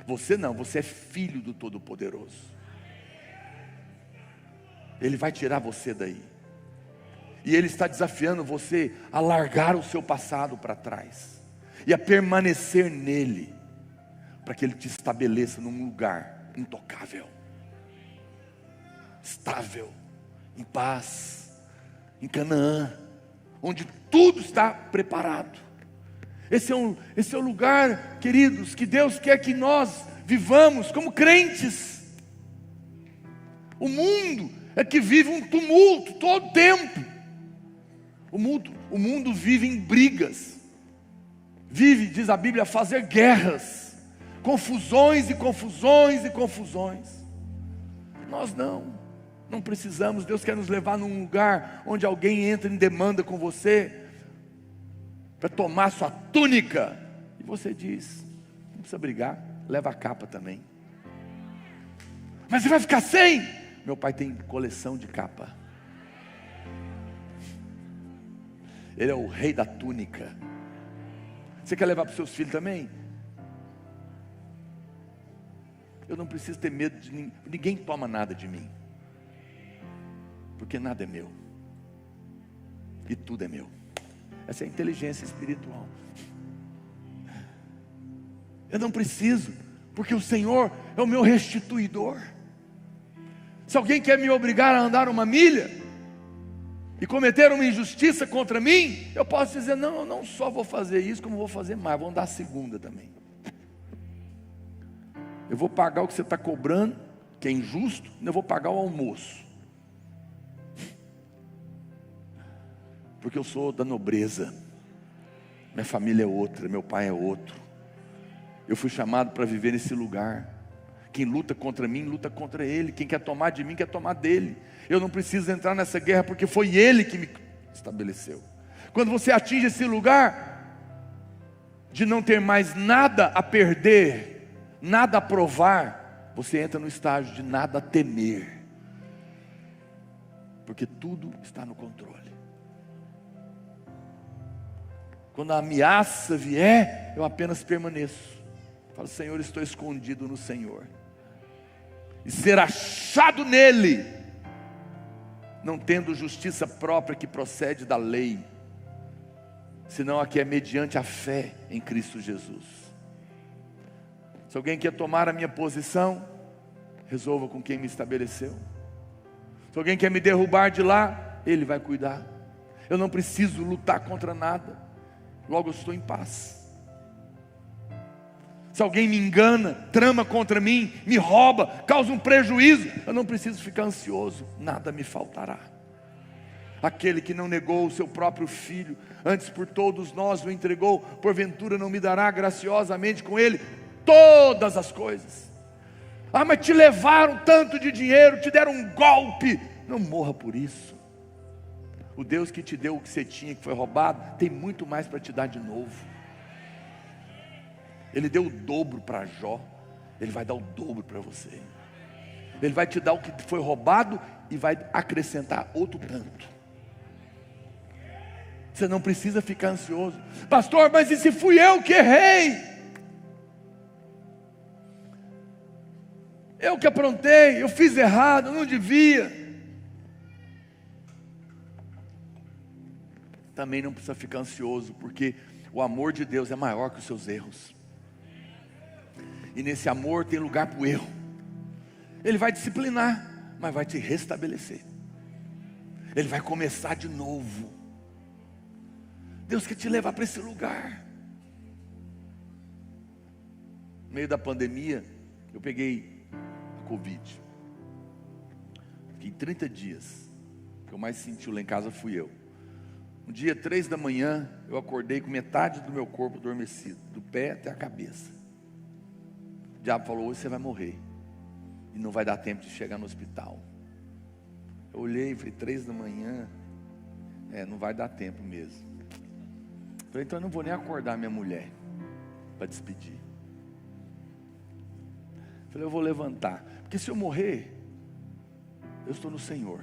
[SPEAKER 2] Você não, você é filho do Todo-Poderoso. Ele vai tirar você daí. E Ele está desafiando você a largar o seu passado para trás e a permanecer nele, para que Ele te estabeleça num lugar intocável, estável, em paz, em Canaã, onde tudo está preparado. Esse é o lugar, queridos, que Deus quer que nós vivamos como crentes. O mundo é que vive um tumulto todo o tempo. O mundo vive em brigas, vive, diz a Bíblia, a fazer guerras, confusões e confusões e confusões. Nós não precisamos. Deus quer nos levar num lugar onde alguém entra em demanda com você para tomar sua túnica, e você diz: não precisa brigar, leva a capa também. Mas você vai ficar sem? Meu pai tem coleção de capa. Ele é o rei da túnica. Você quer levar para os seus filhos também? Eu não preciso ter medo de ninguém. Ninguém toma nada de mim, porque nada é meu e tudo é meu. Essa é a inteligência espiritual. Eu não preciso, porque o Senhor é o meu restituidor. Se alguém quer me obrigar a andar uma milha e cometer uma injustiça contra mim, eu posso dizer: não, eu não só vou fazer isso, como vou fazer mais, vou andar a segunda também. Eu vou pagar o que você está cobrando, que é injusto, eu vou pagar o almoço, porque eu sou da nobreza, minha família é outra, meu pai é outro. Eu fui chamado para viver nesse lugar. Quem luta contra mim, luta contra ele. Quem quer tomar de mim, quer tomar dele. Eu não preciso entrar nessa guerra, porque foi ele que me estabeleceu. Quando você atinge esse lugar de não ter mais nada a perder, nada a provar, você entra no estágio de nada a temer, porque tudo está no controle. Quando a ameaça vier, eu apenas permaneço. Falo: Senhor, estou escondido no Senhor, e ser achado nele, não tendo justiça própria que procede da lei, senão aqui é mediante a fé em Cristo Jesus. Se alguém quer tomar a minha posição, resolva com quem me estabeleceu. Se alguém quer me derrubar de lá, Ele vai cuidar. Eu não preciso lutar contra nada, logo eu estou em paz. Se alguém me engana, trama contra mim, me rouba, causa um prejuízo, eu não preciso ficar ansioso, nada me faltará. Aquele que não negou o seu próprio filho, antes por todos nós o entregou, porventura não me dará graciosamente com ele todas as coisas? Ah, mas te levaram tanto de dinheiro, te deram um golpe, não morra por isso. O Deus que te deu o que você tinha, que foi roubado, tem muito mais para te dar de novo. Ele deu o dobro para Jó, Ele vai dar o dobro para você. Ele vai te dar o que foi roubado e vai acrescentar outro tanto. Você não precisa ficar ansioso. Pastor, mas e se fui eu que errei? Eu que aprontei, eu fiz errado, eu não devia. Também não precisa ficar ansioso, porque o amor de Deus é maior que os seus erros. E nesse amor tem lugar para o erro. Ele vai disciplinar, mas vai te restabelecer. Ele vai começar de novo. Deus quer te levar para esse lugar. No meio da pandemia, eu peguei a Covid. Fiquei 30 dias. O que eu mais senti lá em casa fui eu. Um dia, 3 da manhã, eu acordei com metade do meu corpo adormecido, do pé até a cabeça. O diabo falou: hoje você vai morrer, e não vai dar tempo de chegar no hospital. Eu olhei e falei: 3 da manhã, não vai dar tempo mesmo. Falei: então eu não vou nem acordar minha mulher, para despedir. Falei: eu vou levantar, porque se eu morrer, eu estou no Senhor.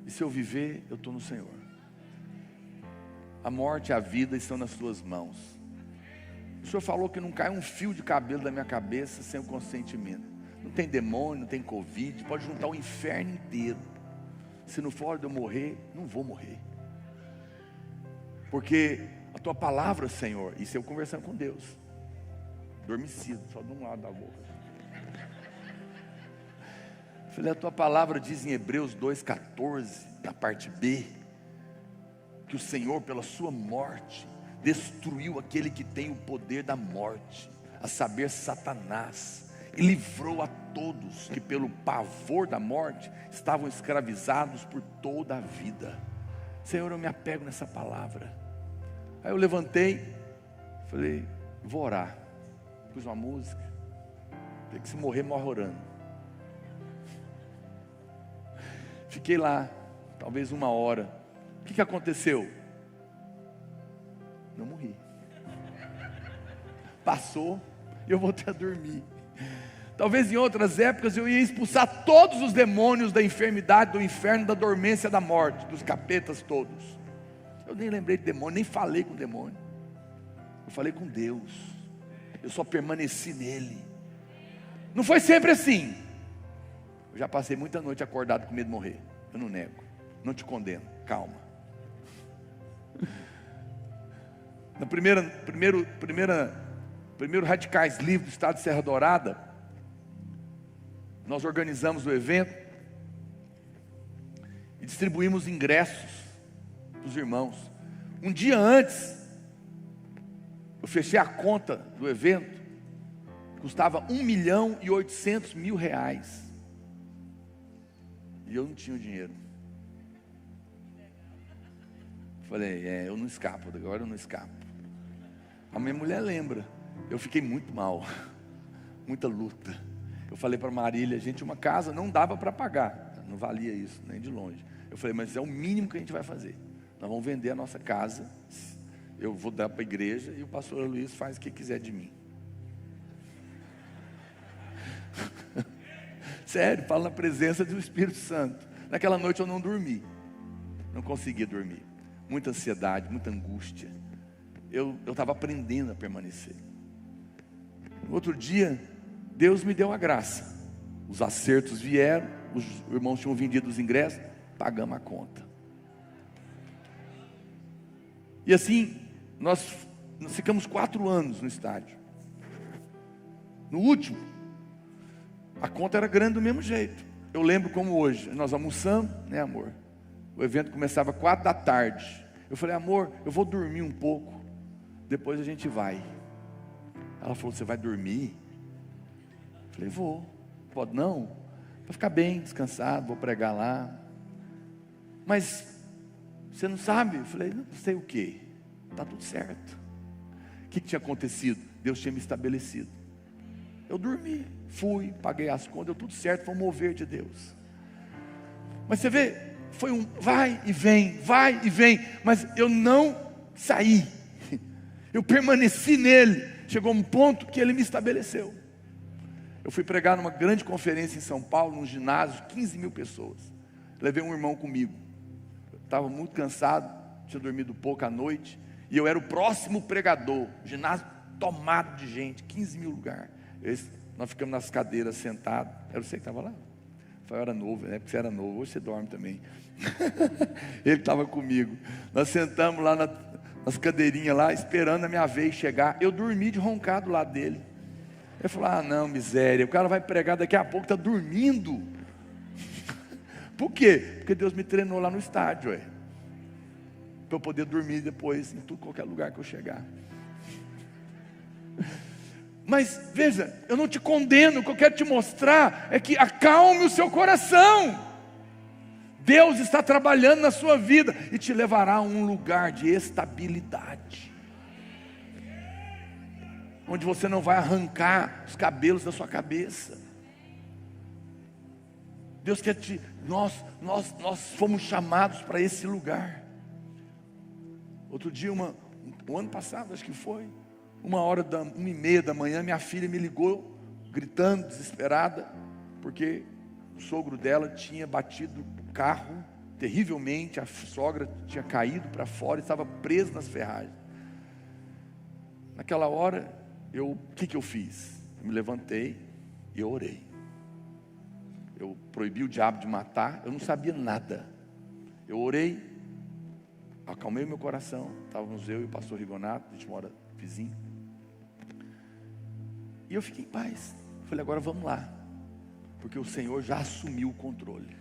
[SPEAKER 2] E se eu viver, eu estou no Senhor. A morte e a vida estão nas suas mãos. O Senhor falou que não cai um fio de cabelo da minha cabeça sem o consentimento. Não tem demônio, não tem Covid, pode juntar o inferno inteiro. Se não for hora de eu morrer, não vou morrer. Porque a tua palavra, Senhor, isso eu conversando com Deus, adormecido, só de um lado da boca. Falei: a tua palavra diz em Hebreus 2,14, na parte B, que o Senhor, pela sua morte, destruiu aquele que tem o poder da morte, a saber, Satanás, e livrou a todos que pelo pavor da morte estavam escravizados por toda a vida. Senhor, eu me apego nessa palavra. Aí eu levantei, falei: vou orar. Pus uma música, falei que se morrer, morre orando. Fiquei lá, talvez 1 hora. O que aconteceu? Não morri. Passou, e eu voltei a dormir. Talvez em outras épocas eu ia expulsar todos os demônios da enfermidade, do inferno, da dormência, da morte, dos capetas todos. Eu nem lembrei de demônio, nem falei com demônio. Eu falei com Deus. Eu só permaneci nele. Não foi sempre assim. Eu já passei muita noite acordado com medo de morrer. Eu não nego, não te condeno, calma. No primeiro Radicais Livre do estado de Serra Dourada, nós organizamos o evento e distribuímos ingressos para os irmãos. Um dia antes, eu fechei a conta do evento, custava R$1.800.000. E eu não tinha o dinheiro. Falei: eu não escapo, agora eu não escapo. A minha mulher lembra, eu fiquei muito mal, muita luta. Eu falei para Marília: gente, uma casa não dava para pagar, não valia isso, nem de longe. Eu falei: mas é o mínimo que a gente vai fazer. Nós vamos vender a nossa casa, eu vou dar para a igreja e o pastor Luiz faz o que quiser de mim. Sério, falo na presença do Espírito Santo. Naquela noite eu não dormi, não conseguia dormir, muita ansiedade, muita angústia. Eu estava aprendendo a permanecer. No outro dia, Deus me deu a graça. Os acertos vieram, os irmãos tinham vendido os ingressos, pagamos a conta. E assim, nós ficamos 4 anos no estádio. No último, a conta era grande do mesmo jeito. Eu lembro como hoje, nós almoçamos, né, amor? O evento começava 4 da tarde. Eu falei, amor, eu vou dormir um pouco, depois a gente vai. Ela falou, você vai dormir? Eu falei, vou. Pode não? Para ficar bem, descansado, vou pregar lá. Mas você não sabe? Eu falei, não sei o quê. Está tudo certo. O que tinha acontecido? Deus tinha me estabelecido. Eu dormi, fui, paguei as contas, deu tudo certo, foi um mover de Deus. Mas você vê, foi um vai e vem, mas eu não saí. Eu permaneci nele. Chegou um ponto que ele me estabeleceu. Eu fui pregar numa grande conferência em São Paulo, num ginásio, 15 mil pessoas. Levei um irmão comigo. Eu estava muito cansado, tinha dormido pouco à noite, e eu era o próximo pregador. Ginásio tomado de gente, 15 mil lugares. Nós ficamos nas cadeiras sentados. Era você que estava lá? Eu era novo, né? Porque você era novo, hoje você dorme também. Ele estava comigo. Nós sentamos lá nas cadeirinhas lá, esperando a minha vez chegar. Eu dormi de roncar do lado dele. Ele falou, ah não, miséria, o cara vai pregar daqui a pouco, está dormindo. Por quê? Porque Deus me treinou lá no estádio, para eu poder dormir depois, em tudo, qualquer lugar que eu chegar. Mas veja, eu não te condeno, o que eu quero te mostrar é que acalme o seu coração. Deus está trabalhando na sua vida e te levará a um lugar de estabilidade, onde você não vai arrancar os cabelos da sua cabeça. Deus quer te... Nós fomos chamados para esse lugar. Outro dia, o ano passado, acho que foi, 1h30 da manhã, minha filha me ligou, gritando, desesperada, porque o sogro dela tinha batido o carro terrivelmente, a sogra tinha caído para fora e estava presa nas ferragens. Naquela hora, o que eu fiz? Eu me levantei e eu orei. Eu proibi o diabo de matar, eu não sabia nada. Eu orei, acalmei meu coração. Estávamos eu e o pastor Rigonato, a gente mora vizinho. E eu fiquei em paz. Falei, agora vamos lá, porque o Senhor já assumiu o controle.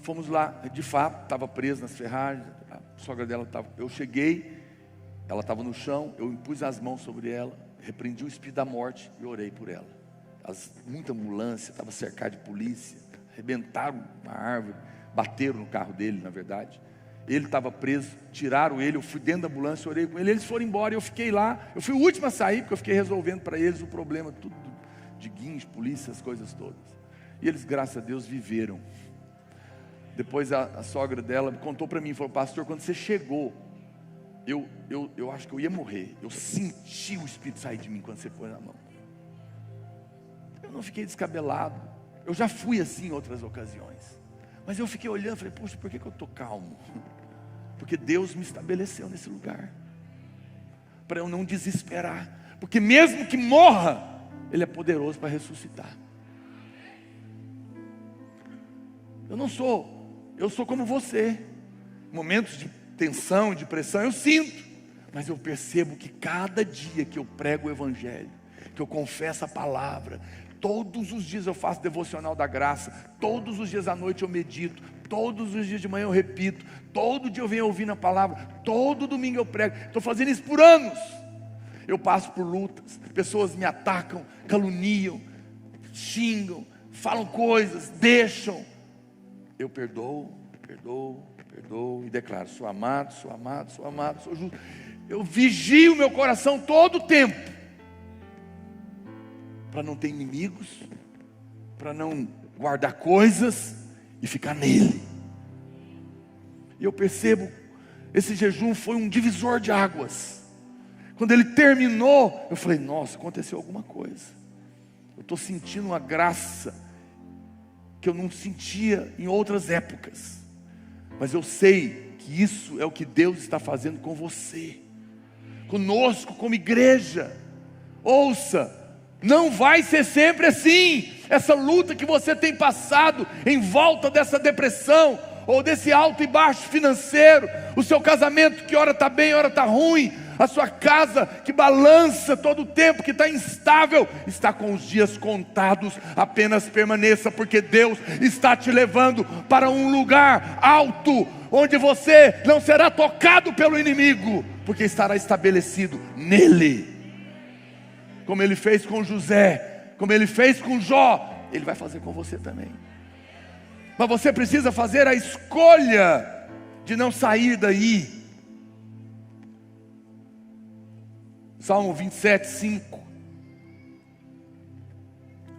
[SPEAKER 2] Fomos lá, de fato, estava presa nas ferragens, a sogra dela estava... Eu cheguei, ela estava no chão, eu impus as mãos sobre ela, repreendi o espírito da morte e orei por ela. Muita ambulância, estava cercado de polícia, arrebentaram uma árvore, bateram no carro dele, na verdade. Ele estava preso, tiraram ele, eu fui dentro da ambulância, orei com ele, eles foram embora, eu fiquei lá, eu fui o último a sair, porque eu fiquei resolvendo para eles o problema, tudo de guincho, polícia, as coisas todas. E eles, graças a Deus, viveram. Depois a sogra dela contou para mim, falou, pastor, quando você chegou, eu acho que eu ia morrer, eu senti o Espírito sair de mim quando você pôs na mão. Eu não fiquei descabelado, eu já fui assim em outras ocasiões, mas eu fiquei olhando, falei, poxa, por que eu estou calmo? Porque Deus me estabeleceu nesse lugar, para eu não desesperar, porque mesmo que morra, Ele é poderoso para ressuscitar. Eu sou como você, momentos de tensão, de pressão, eu sinto, mas eu percebo que cada dia que eu prego o Evangelho, que eu confesso a palavra, todos os dias eu faço devocional da graça, todos os dias à noite eu medito, todos os dias de manhã eu repito, todo dia eu venho ouvindo a palavra, todo domingo eu prego, estou fazendo isso por anos. Eu passo por lutas, pessoas me atacam, caluniam, xingam, falam coisas, deixam. Eu perdoo e declaro, sou amado, sou justo. Eu vigio o meu coração todo o tempo, para não ter inimigos, para não guardar coisas e ficar nele. E eu percebo, esse jejum foi um divisor de águas. Quando ele terminou, eu falei, nossa, aconteceu alguma coisa. Eu estou sentindo uma graça que eu não sentia em outras épocas. Mas eu sei que isso é o que Deus está fazendo com você, conosco como igreja. Ouça, não vai ser sempre assim. Essa luta que você tem passado em volta dessa depressão, ou desse alto e baixo financeiro, o seu casamento que ora está bem, ora está ruim, a sua casa que balança todo o tempo, que está instável, está com os dias contados. Apenas permaneça, porque Deus está te levando para um lugar alto, onde você não será tocado pelo inimigo, porque estará estabelecido nele. Como Ele fez com José, como Ele fez com Jó, Ele vai fazer com você também. Mas você precisa fazer a escolha de não sair daí. Salmo 27, 5.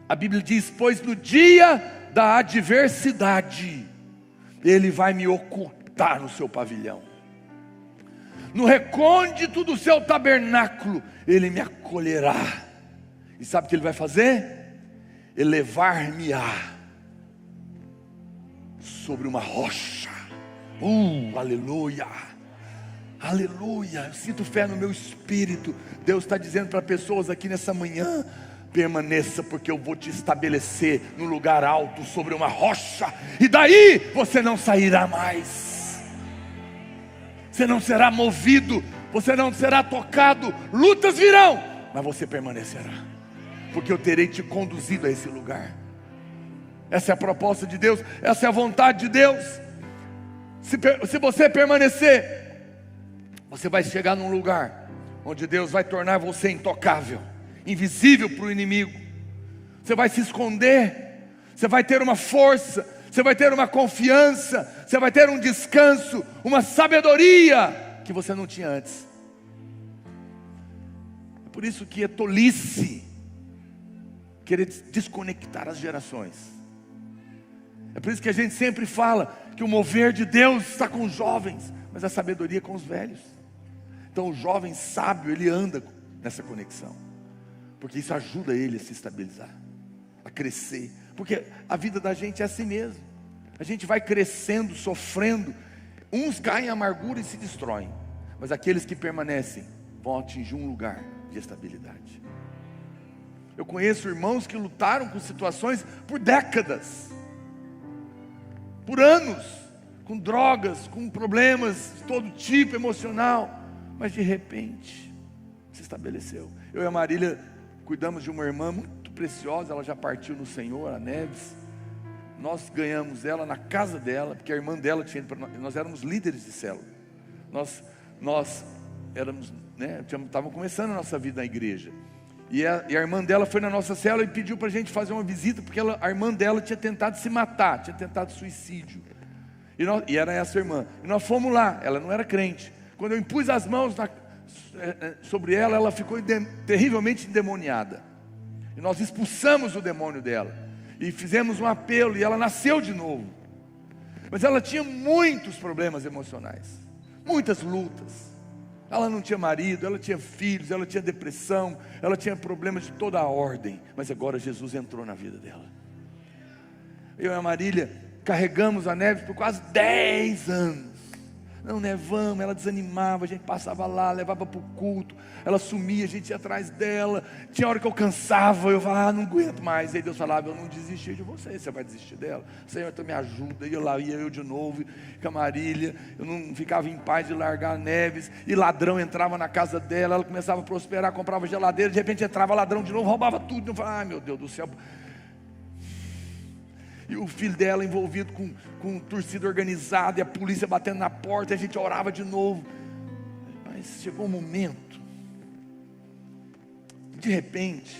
[SPEAKER 2] A Bíblia diz: pois no dia da adversidade, Ele vai me ocultar no seu pavilhão. No recôndito do seu tabernáculo, Ele me acolherá. E sabe o que Ele vai fazer? Elevar-me-á sobre uma rocha. Aleluia. Aleluia, eu sinto fé no meu espírito. Deus está dizendo para pessoas aqui nessa manhã: permaneça, porque eu vou te estabelecer no lugar alto, sobre uma rocha, e daí você não sairá mais. Você não será movido, você não será tocado. Lutas virão, mas você permanecerá, porque eu terei te conduzido a esse lugar. Essa é a proposta de Deus, essa é a vontade de Deus. Se você permanecer, você vai chegar num lugar onde Deus vai tornar você intocável, invisível para o inimigo. Você vai se esconder, você vai ter uma força, você vai ter uma confiança, você vai ter um descanso, uma sabedoria que você não tinha antes. É por isso que é tolice querer desconectar as gerações. É por isso que a gente sempre fala que o mover de Deus está com os jovens, mas a sabedoria com os velhos. Então o jovem sábio, ele anda nessa conexão, porque isso ajuda ele a se estabilizar, a crescer. Porque a vida da gente é assim mesmo. A gente vai crescendo, sofrendo. Uns caem em amargura e se destroem, mas aqueles que permanecem vão atingir um lugar de estabilidade. Eu conheço irmãos que lutaram com situações por décadas, por anos, com drogas, com problemas de todo tipo, emocional, mas de repente se estabeleceu. Eu e a Marília cuidamos de uma irmã muito preciosa, ela já partiu no Senhor, a Neves. Nós ganhamos ela na casa dela, porque a irmã dela tinha ido para nós éramos líderes de célula. Nós éramos, estávamos começando a nossa vida na igreja. E a irmã dela foi na nossa célula e pediu para a gente fazer uma visita, porque a irmã dela tinha tentado se matar, tinha tentado suicídio. E era essa irmã. E nós fomos lá, ela não era crente. Quando eu impus as mãos sobre ela, ela ficou terrivelmente endemoniada. E nós expulsamos o demônio dela. E fizemos um apelo, e ela nasceu de novo. Mas ela tinha muitos problemas emocionais, muitas lutas. Ela não tinha marido, ela tinha filhos, ela tinha depressão, ela tinha problemas de toda a ordem. Mas agora Jesus entrou na vida dela. Eu e a Marília carregamos a Neves por quase 10 anos. Não, vamos, ela desanimava, a gente passava lá, levava para o culto, ela sumia, a gente ia atrás dela. Tinha hora que eu cansava, eu falava, não aguento mais. Aí Deus falava, eu não desisti de você, você vai desistir dela? Senhor, então me ajuda. E lá ia eu de novo, com a Marília, eu não ficava em paz de largar a Neves. E ladrão entrava na casa dela, ela começava a prosperar, comprava geladeira, de repente entrava ladrão de novo, roubava tudo. Eu falava, ai meu Deus do céu. E o filho dela envolvido com torcida organizada, e a polícia batendo na porta, e a gente orava de novo. Mas chegou um momento, de repente,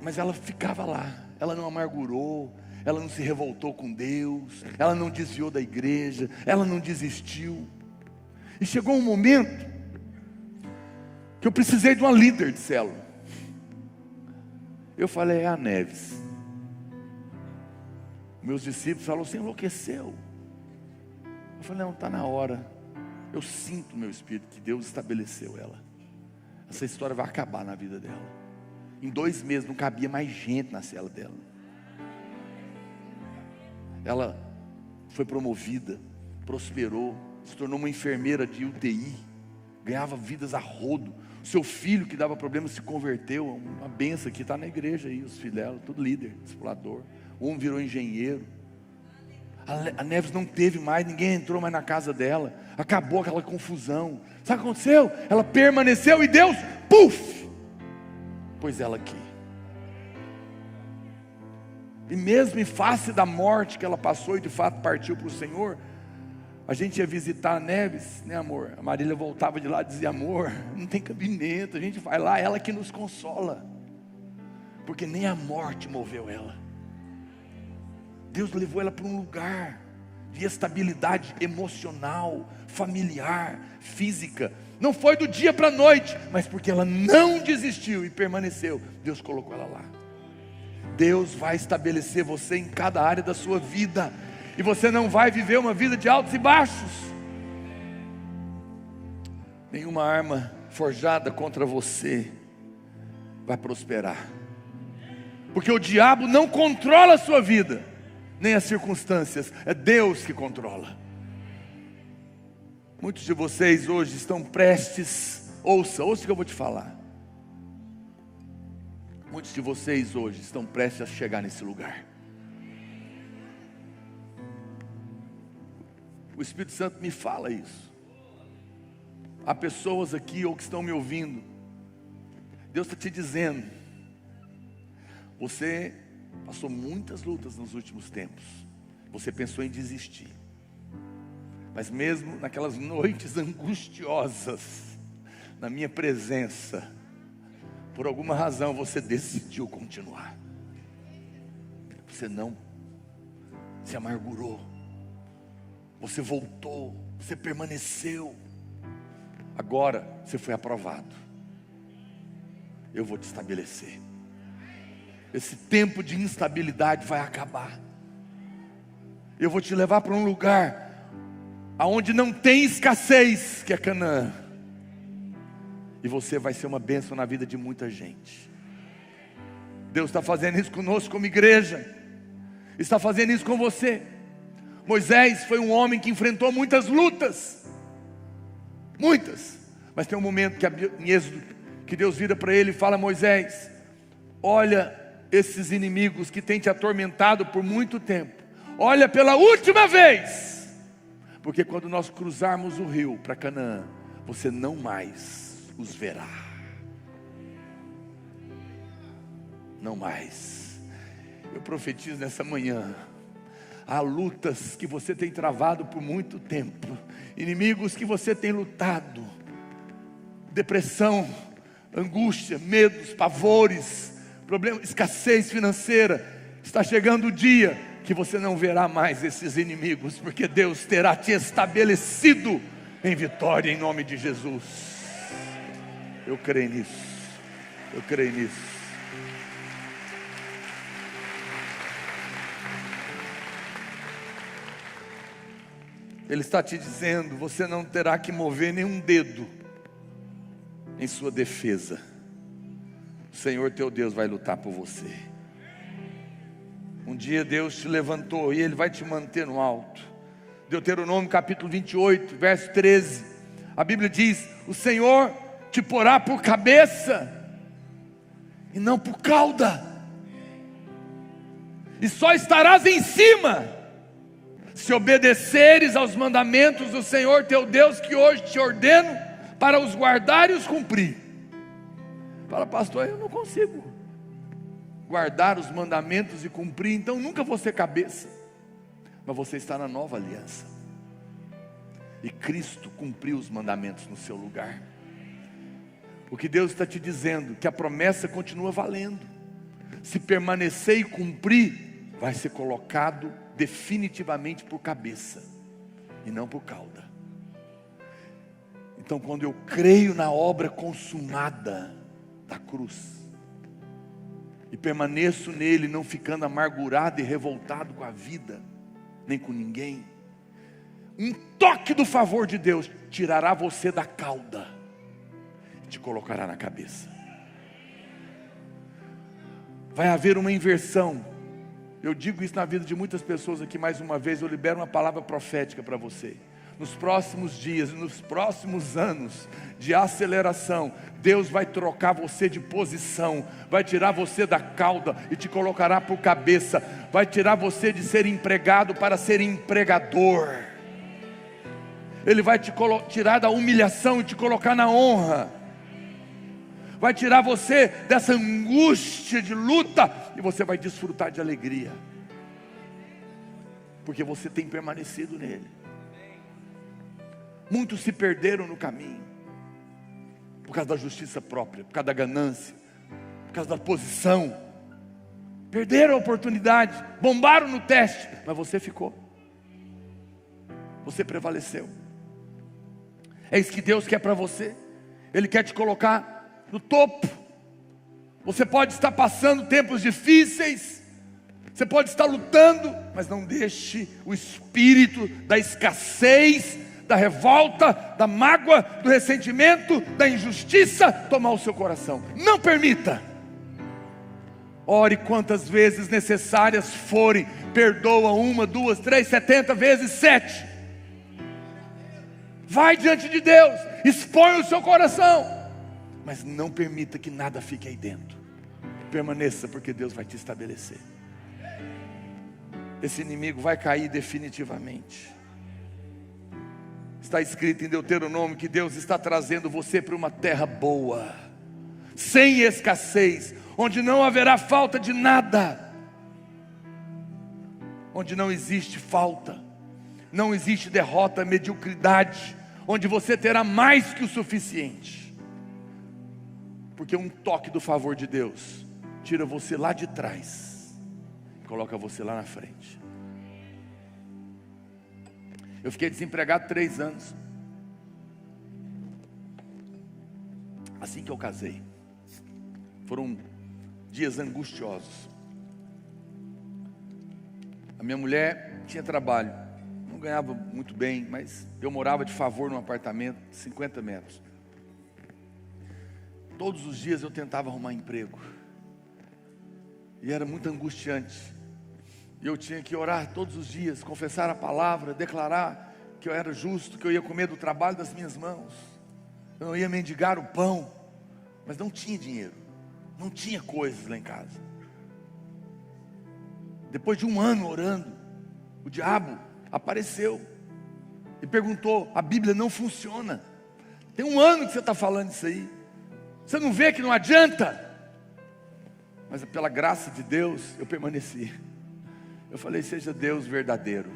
[SPEAKER 2] mas ela ficava lá, ela não amargurou, ela não se revoltou com Deus, ela não desviou da igreja, ela não desistiu. E chegou um momento que eu precisei de uma líder de célula. Eu falei, é a Neves. Meus discípulos falaram, você enlouqueceu. Eu falei, não, está na hora. Eu sinto no meu espírito que Deus estabeleceu ela. Essa história vai acabar na vida dela. Em 2 meses não cabia mais gente na cela dela. Ela foi promovida, prosperou, se tornou uma enfermeira de UTI, ganhava vidas a rodo. O seu filho que dava problema se converteu, uma benção que está na igreja aí, os filhos dela, tudo líder, discipulador. Um virou engenheiro. A Neves não teve mais, ninguém entrou mais na casa dela. Acabou aquela confusão. Sabe o que aconteceu? Ela permaneceu e Deus, puf, pôs ela aqui. E mesmo em face da morte que ela passou e de fato partiu para o Senhor, a gente ia visitar a Neves, né, amor? A Marília voltava de lá e dizia: amor, não tem cabimento, a gente vai lá, ela que nos consola, porque nem a morte moveu ela. Deus levou ela para um lugar de estabilidade emocional, familiar, física. Não foi do dia para a noite, mas porque ela não desistiu e permaneceu, Deus colocou ela lá. Deus vai estabelecer você em cada área da sua vida, e você não vai viver uma vida de altos e baixos. Nenhuma arma forjada contra você vai prosperar, porque o diabo não controla a sua vida, nem as circunstâncias, é Deus que controla. Muitos de vocês hoje estão prestes, ouça o que eu vou te falar. Muitos de vocês hoje estão prestes a chegar nesse lugar. O Espírito Santo me fala isso. Há pessoas aqui ou que estão me ouvindo, Deus está te dizendo: você passou muitas lutas nos últimos tempos, você pensou em desistir, mas mesmo naquelas noites angustiosas, na minha presença, por alguma razão você decidiu continuar. Você não se amargurou, você voltou, você permaneceu. Agora você foi aprovado. Eu vou te estabelecer. Esse tempo de instabilidade vai acabar. Eu vou te levar para um lugar aonde não tem escassez, que é Canaã. E você vai ser uma bênção na vida de muita gente. Deus está fazendo isso conosco como igreja. Está fazendo isso com você. Moisés foi um homem que enfrentou muitas lutas. Muitas. Mas tem um momento que em Êxodo, que Deus vira para ele e fala: Moisés, olha esses inimigos que têm te atormentado por muito tempo. Olha pela última vez. Porque quando nós cruzarmos o rio para Canaã, você não mais os verá. Não mais. Eu profetizo nessa manhã: há lutas que você tem travado por muito tempo, inimigos que você tem lutado, depressão, angústia, medos, pavores, problema, escassez financeira. Está chegando o dia que você não verá mais esses inimigos, porque Deus terá te estabelecido em vitória em nome de Jesus. Eu creio nisso. Eu creio nisso. Ele está te dizendo: você não terá que mover nenhum dedo em sua defesa. O Senhor teu Deus vai lutar por você. Um dia Deus te levantou e Ele vai te manter no alto. Deuteronômio capítulo 28, verso 13. A Bíblia diz: o Senhor te porá por cabeça e não por cauda, e só estarás em cima se obedeceres aos mandamentos do Senhor teu Deus, que hoje te ordeno para os guardar e os cumprir. Fala: pastor, eu não consigo guardar os mandamentos e cumprir, então nunca vou ser cabeça. Mas você está na nova aliança, e Cristo cumpriu os mandamentos no seu lugar. O que Deus está te dizendo, que a promessa continua valendo. Se permanecer e cumprir, vai ser colocado definitivamente por cabeça e não por cauda. Então, quando eu creio na obra consumada da cruz e permaneço nele, não ficando amargurado e revoltado com a vida, nem com ninguém, um toque do favor de Deus tirará você da cauda e te colocará na cabeça. Vai haver uma inversão. Eu digo isso na vida de muitas pessoas aqui. Mais uma vez eu libero uma palavra profética para você. nos próximos dias, nos próximos anos de aceleração, Deus vai trocar você de posição, vai tirar você da cauda e te colocará por cabeça, vai tirar você de ser empregado para ser empregador. Ele vai te tirar da humilhação e te colocar na honra. Vai tirar você dessa angústia de luta e você vai desfrutar de alegria, porque você tem permanecido nele. Muitos se perderam no caminho por causa da justiça própria, por causa da ganância, por causa da posição. Perderam a oportunidade, bombaram no teste, mas você ficou, você prevaleceu. É isso que Deus quer para você. Ele quer te colocar no topo. Você pode estar passando tempos difíceis, você pode estar lutando, mas não deixe o espírito da escassez, da revolta, da mágoa, do ressentimento, da injustiça tomar o seu coração. Não permita. Ore quantas vezes necessárias forem. Perdoa 1, 2, 3, 70 vezes 7. Vai diante de Deus, expõe o seu coração, mas não permita que nada fique aí dentro. Permaneça, porque Deus vai te estabelecer. Esse inimigo vai cair definitivamente. Está escrito em Deuteronômio que Deus está trazendo você para uma terra boa, sem escassez, onde não haverá falta de nada, onde não existe falta, não existe derrota, mediocridade, onde você terá mais que o suficiente, porque um toque do favor de Deus tira você lá de trás, coloca você lá na frente. Eu fiquei desempregado 3 anos, assim que eu casei. Foram dias angustiosos. A minha mulher tinha trabalho, não ganhava muito bem, mas eu morava de favor num apartamento de 50 metros. Todos os dias eu tentava arrumar emprego, e era muito angustiante. Eu tinha que orar todos os dias, confessar a palavra, declarar que eu era justo, que eu ia comer do trabalho das minhas mãos, eu não ia mendigar o pão, mas não tinha dinheiro, não tinha coisas lá em casa. Depois de 1 ano orando, o diabo apareceu e perguntou: a Bíblia não funciona, tem 1 ano que você está falando isso aí, você não vê que não adianta? Mas pela graça de Deus eu permaneci. Eu falei: seja Deus verdadeiro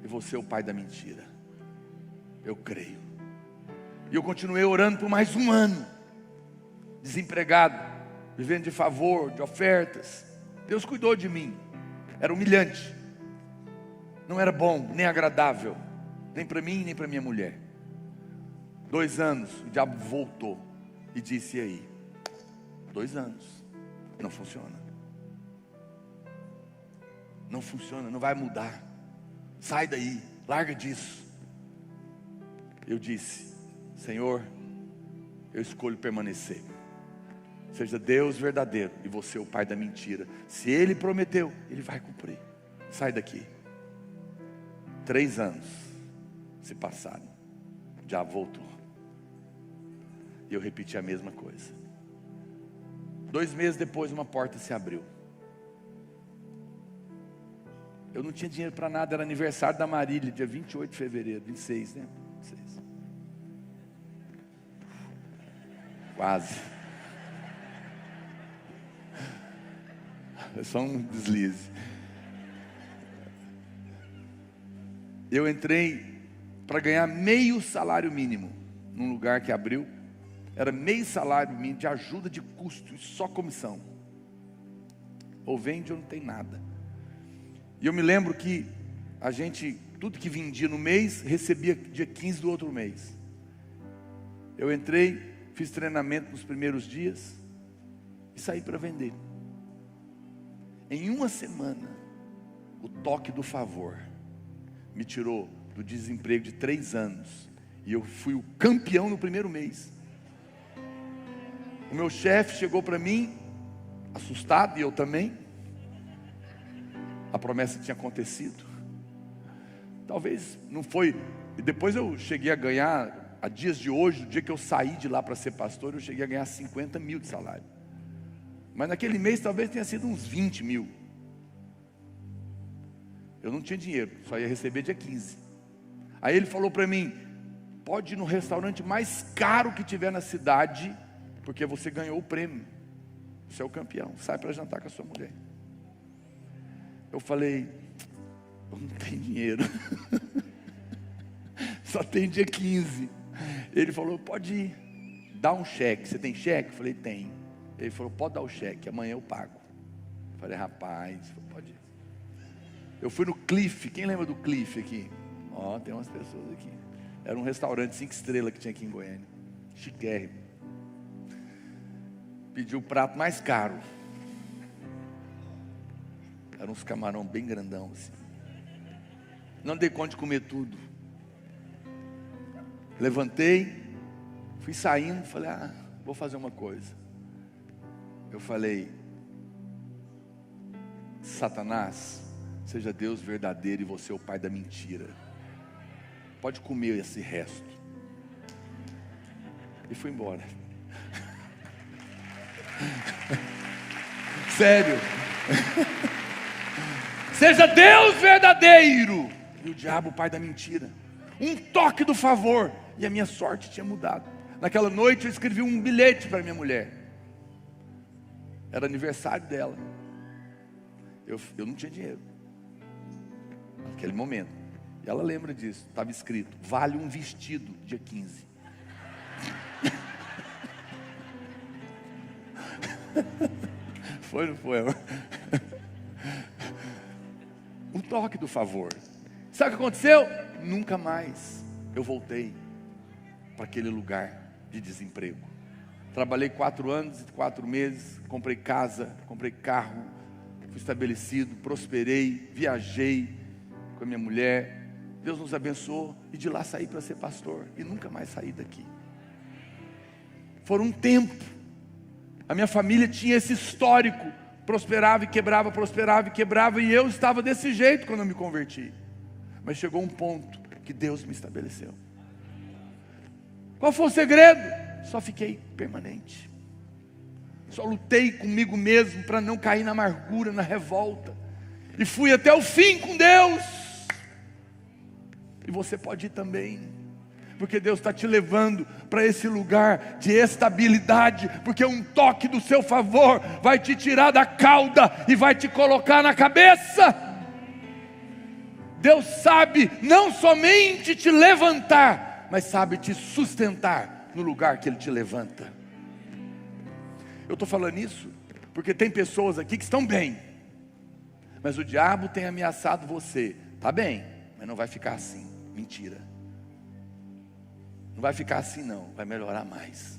[SPEAKER 2] e você é o pai da mentira. Eu creio. E eu continuei orando por mais 1 ano, desempregado, vivendo de favor, de ofertas. Deus cuidou de mim. Era humilhante, não era bom, nem agradável, nem para mim, nem para minha mulher. 2 anos, o diabo voltou e disse: e aí? 2 anos, não funciona. Não funciona, não vai mudar. Sai daí, larga disso. Eu disse: Senhor, eu escolho permanecer. Seja Deus verdadeiro e você o pai da mentira. Se Ele prometeu, Ele vai cumprir. Sai daqui. 3 anos se passaram, já voltou. E eu repeti a mesma coisa. 2 meses depois, uma porta se abriu. Eu não tinha dinheiro para nada, era aniversário da Marília, dia 28 de fevereiro, 26, né? 26. Quase. É só um deslize. Eu entrei para ganhar meio salário mínimo, num lugar que abriu, era meio salário mínimo de ajuda de custo, e só comissão. Ou vende ou não tem nada. E eu me lembro que a gente, tudo que vendia no mês, recebia dia 15 do outro mês. Eu entrei, fiz treinamento nos primeiros dias e saí para vender. Em 1 semana, o toque do favor me tirou do desemprego de 3 anos. E eu fui o campeão no primeiro mês. O meu chefe chegou para mim, assustado, e eu também. A promessa tinha acontecido. Talvez não foi E depois eu cheguei a ganhar, a dias de hoje, no dia que eu saí de lá para ser pastor, eu cheguei a ganhar 50 mil de salário. Mas naquele mês talvez tenha sido uns 20 mil. Eu não tinha dinheiro, só ia receber dia 15. Aí ele falou para mim: pode ir no restaurante mais caro que tiver na cidade, porque você ganhou o prêmio, você é o campeão, sai para jantar com a sua mulher. Eu falei: eu não tenho dinheiro. Só tem dia 15. Ele falou: pode ir, dá um cheque. Você tem cheque? Eu falei: tem. Ele falou: pode dar o cheque, amanhã eu pago. Eu falei: rapaz, pode ir. Eu fui no Cliff. Quem lembra do Cliff aqui? Ó, tem umas pessoas aqui. Era um restaurante 5 estrelas que tinha aqui em Goiânia, chiquérrimo. Pedi o prato mais caro. Eram uns camarão bem grandão assim. Não dei conta de comer tudo. Levantei, fui saindo, falei: vou fazer uma coisa. Eu falei: Satanás, seja Deus verdadeiro e você é o pai da mentira. Pode comer esse resto. E fui embora. Sério. Seja Deus verdadeiro e o diabo o pai da mentira. Um toque do favor, e a minha sorte tinha mudado. Naquela noite eu escrevi um bilhete para minha mulher. Era aniversário dela. Eu não tinha dinheiro naquele momento. E ela lembra disso. Estava escrito: vale um vestido, dia 15. Foi, não foi? Um toque do favor. Sabe o que aconteceu? Nunca mais eu voltei para aquele lugar de desemprego. Trabalhei 4 anos e 4 meses, comprei casa, comprei carro, fui estabelecido, prosperei, viajei com a minha mulher. Deus nos abençoou e de lá saí para ser pastor e nunca mais saí daqui. Por um tempo, a minha família tinha esse histórico, prosperava e quebrava, prosperava e quebrava, e eu estava desse jeito quando eu me converti. Mas chegou um ponto que Deus me estabeleceu. Qual foi o segredo? Só fiquei permanente. Só lutei comigo mesmo para não cair na amargura, na revolta. E fui até o fim com Deus. E você pode ir também. Porque Deus está te levando para esse lugar de estabilidade. Porque um toque do seu favor vai te tirar da cauda e vai te colocar na cabeça. Deus sabe não somente te levantar, mas sabe te sustentar no lugar que Ele te levanta. Eu estou falando isso porque tem pessoas aqui que estão bem, mas o diabo tem ameaçado você. Está bem, mas não vai ficar assim. Mentira. Não vai ficar assim não, vai melhorar mais.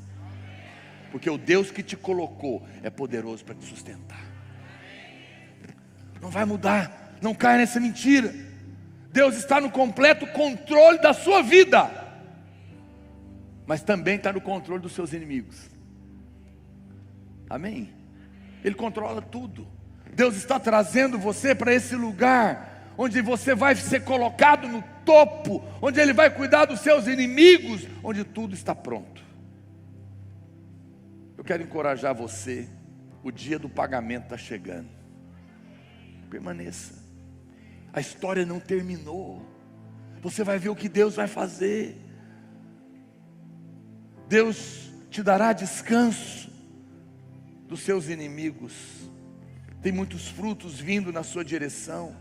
[SPEAKER 2] Porque o Deus que te colocou é poderoso para te sustentar. Não vai mudar, não caia nessa mentira. Deus está no completo controle da sua vida, mas também está no controle dos seus inimigos. Amém? Ele controla tudo. Deus está trazendo você para esse lugar onde você vai ser colocado no topo, onde Ele vai cuidar dos seus inimigos, onde tudo está pronto. Eu quero encorajar você. O dia do pagamento está chegando. Permaneça. A história não terminou. Você vai ver o que Deus vai fazer. Deus te dará descanso dos seus inimigos. Tem muitos frutos vindo na sua direção.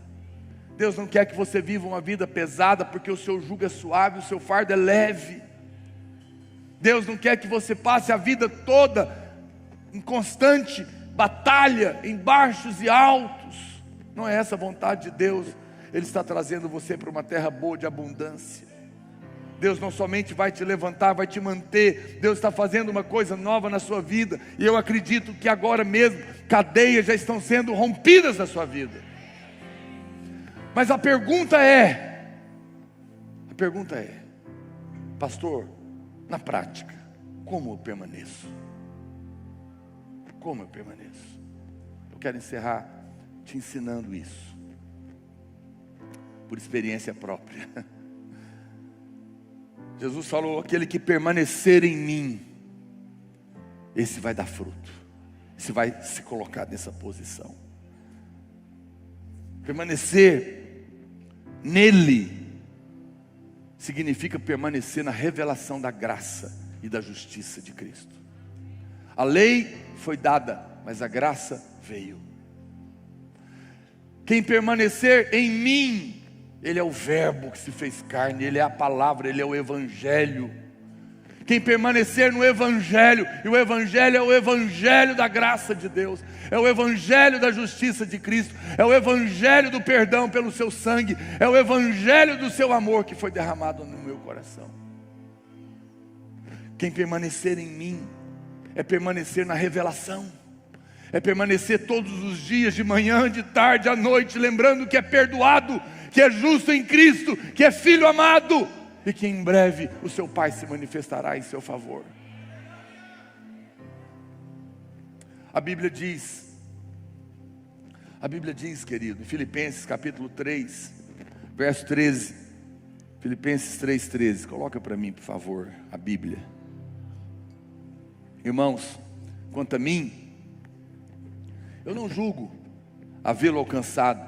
[SPEAKER 2] Deus não quer que você viva uma vida pesada, porque o seu jugo é suave, o seu fardo é leve. Deus não quer que você passe a vida toda em constante batalha, em baixos e altos. Não é essa a vontade de Deus. Ele está trazendo você para uma terra boa de abundância. Deus não somente vai te levantar, vai te manter. Deus está fazendo uma coisa nova na sua vida. E eu acredito que agora mesmo cadeias já estão sendo rompidas na sua vida. Mas a pergunta é, pastor, na prática, como eu permaneço? Como eu permaneço? Eu quero encerrar te ensinando isso, por experiência própria. Jesus falou: aquele que permanecer em mim, esse vai dar fruto, esse vai se colocar nessa posição. Permanecer nele significa permanecer na revelação da graça e da justiça de Cristo. A lei foi dada, mas a graça veio. Quem permanecer em mim, Ele é o verbo que se fez carne, Ele é a palavra, Ele é o evangelho. Quem permanecer no evangelho, e o evangelho é o evangelho da graça de Deus, é o evangelho da justiça de Cristo, é o evangelho do perdão pelo seu sangue, é o evangelho do seu amor que foi derramado no meu coração. Quem permanecer em mim é permanecer na revelação, é permanecer todos os dias, de manhã, de tarde, à noite, lembrando que é perdoado, que é justo em Cristo, que é filho amado, e que em breve o seu Pai se manifestará em seu favor. A Bíblia diz, querido, em Filipenses capítulo 3, verso 13, Filipenses 3,13, coloca para mim, por favor, a Bíblia. Irmãos, quanto a mim, eu não julgo havê-lo alcançado,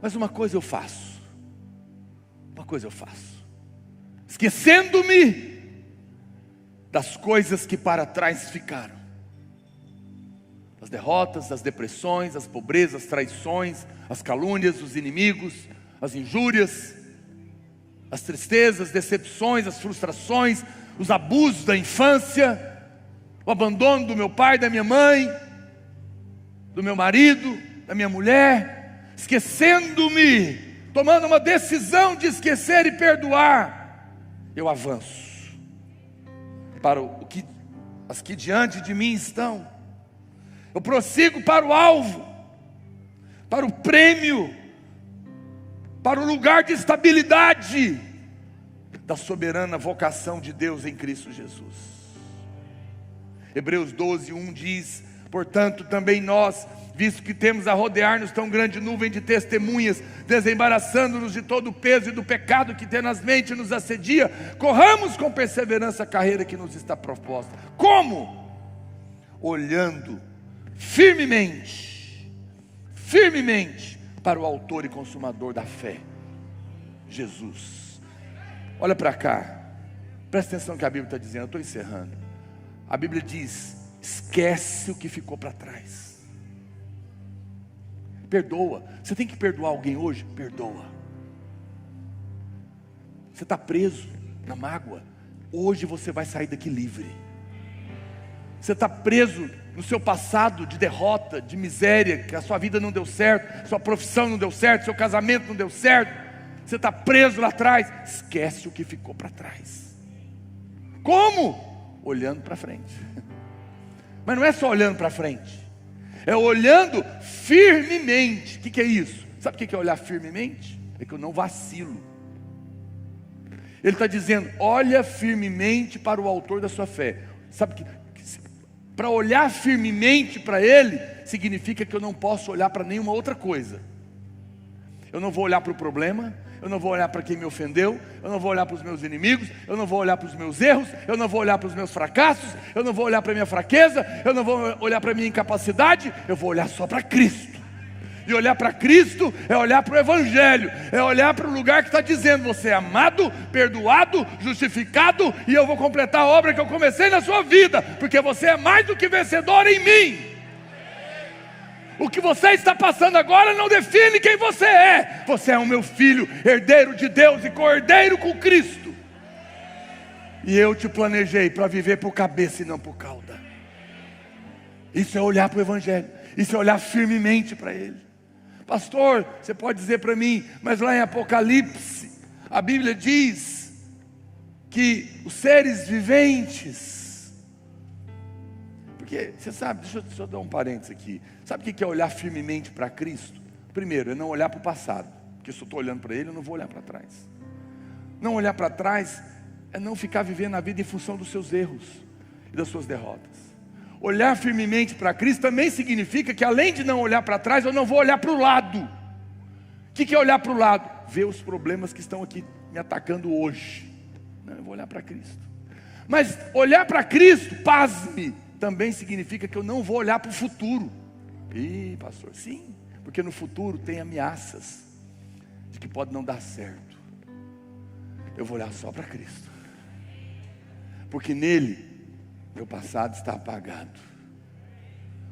[SPEAKER 2] mas uma coisa eu faço, esquecendo-me das coisas que para trás ficaram, as derrotas, as depressões, as pobrezas, as traições, as calúnias, os inimigos, as injúrias, as tristezas, as decepções, as frustrações, os abusos da infância, o abandono do meu pai, da minha mãe, do meu marido, da minha mulher, esquecendo-me, tomando uma decisão de esquecer e perdoar, eu avanço para as que diante de mim estão. Eu prossigo para o alvo, para o prêmio, para o lugar de estabilidade da soberana vocação de Deus em Cristo Jesus. Hebreus 12:1 diz: portanto também nós, visto que temos a rodear-nos tão grande nuvem de testemunhas, desembaraçando-nos de todo o peso e do pecado que tenazmente nos assedia, corramos com perseverança a carreira que nos está proposta. Como? Olhando firmemente para o autor e consumador da fé, Jesus. Olha para cá, presta atenção no que a Bíblia está dizendo, eu estou encerrando. A Bíblia diz: esquece o que ficou para trás, perdoa. Você tem que perdoar alguém hoje? Perdoa. Você está preso na mágoa, hoje você vai sair daqui livre. Você está preso no seu passado de derrota, de miséria, que a sua vida não deu certo, sua profissão não deu certo, seu casamento não deu certo, você está preso lá atrás. Esquece o que ficou para trás. Como? Olhando para frente. Mas não é só olhando para frente, é olhando firmemente. O que é isso? Sabe o que é olhar firmemente? É que eu não vacilo. Ele está dizendo: olha firmemente para o autor da sua fé. Sabe que para olhar firmemente para Ele, significa que eu não posso olhar para nenhuma outra coisa. Eu não vou olhar para o problema, eu não vou olhar para quem me ofendeu, eu não vou olhar para os meus inimigos, eu não vou olhar para os meus erros, eu não vou olhar para os meus fracassos, eu não vou olhar para a minha fraqueza, eu não vou olhar para a minha incapacidade, eu vou olhar só para Cristo. E olhar para Cristo é olhar para o Evangelho, é olhar para o lugar que está dizendo: você é amado, perdoado, justificado, e eu vou completar a obra que eu comecei na sua vida, porque você é mais do que vencedor em mim. O que você está passando agora não define quem você é. Você é o meu filho, herdeiro de Deus e co-herdeiro com Cristo. E eu te planejei para viver por cabeça e não por cauda. Isso é olhar para o Evangelho, isso é olhar firmemente para Ele. Pastor, você pode dizer para mim, mas lá em Apocalipse, a Bíblia diz que os seres viventes, porque você sabe, deixa eu dar um parênteses aqui. Sabe o que é olhar firmemente para Cristo? Primeiro, é não olhar para o passado, porque se eu estou olhando para Ele, eu não vou olhar para trás. Não olhar para trás é não ficar vivendo a vida em função dos seus erros e das suas derrotas. Olhar firmemente para Cristo também significa que, além de não olhar para trás, eu não vou olhar para o lado. O que é olhar para o lado? Ver os problemas que estão aqui me atacando hoje, Não, eu vou olhar para Cristo. Mas olhar para Cristo, pasme, também significa que eu não vou olhar para o futuro. Ih, pastor, sim, porque no futuro tem ameaças de que pode não dar certo. Eu vou olhar só para Cristo, porque nele meu passado está apagado,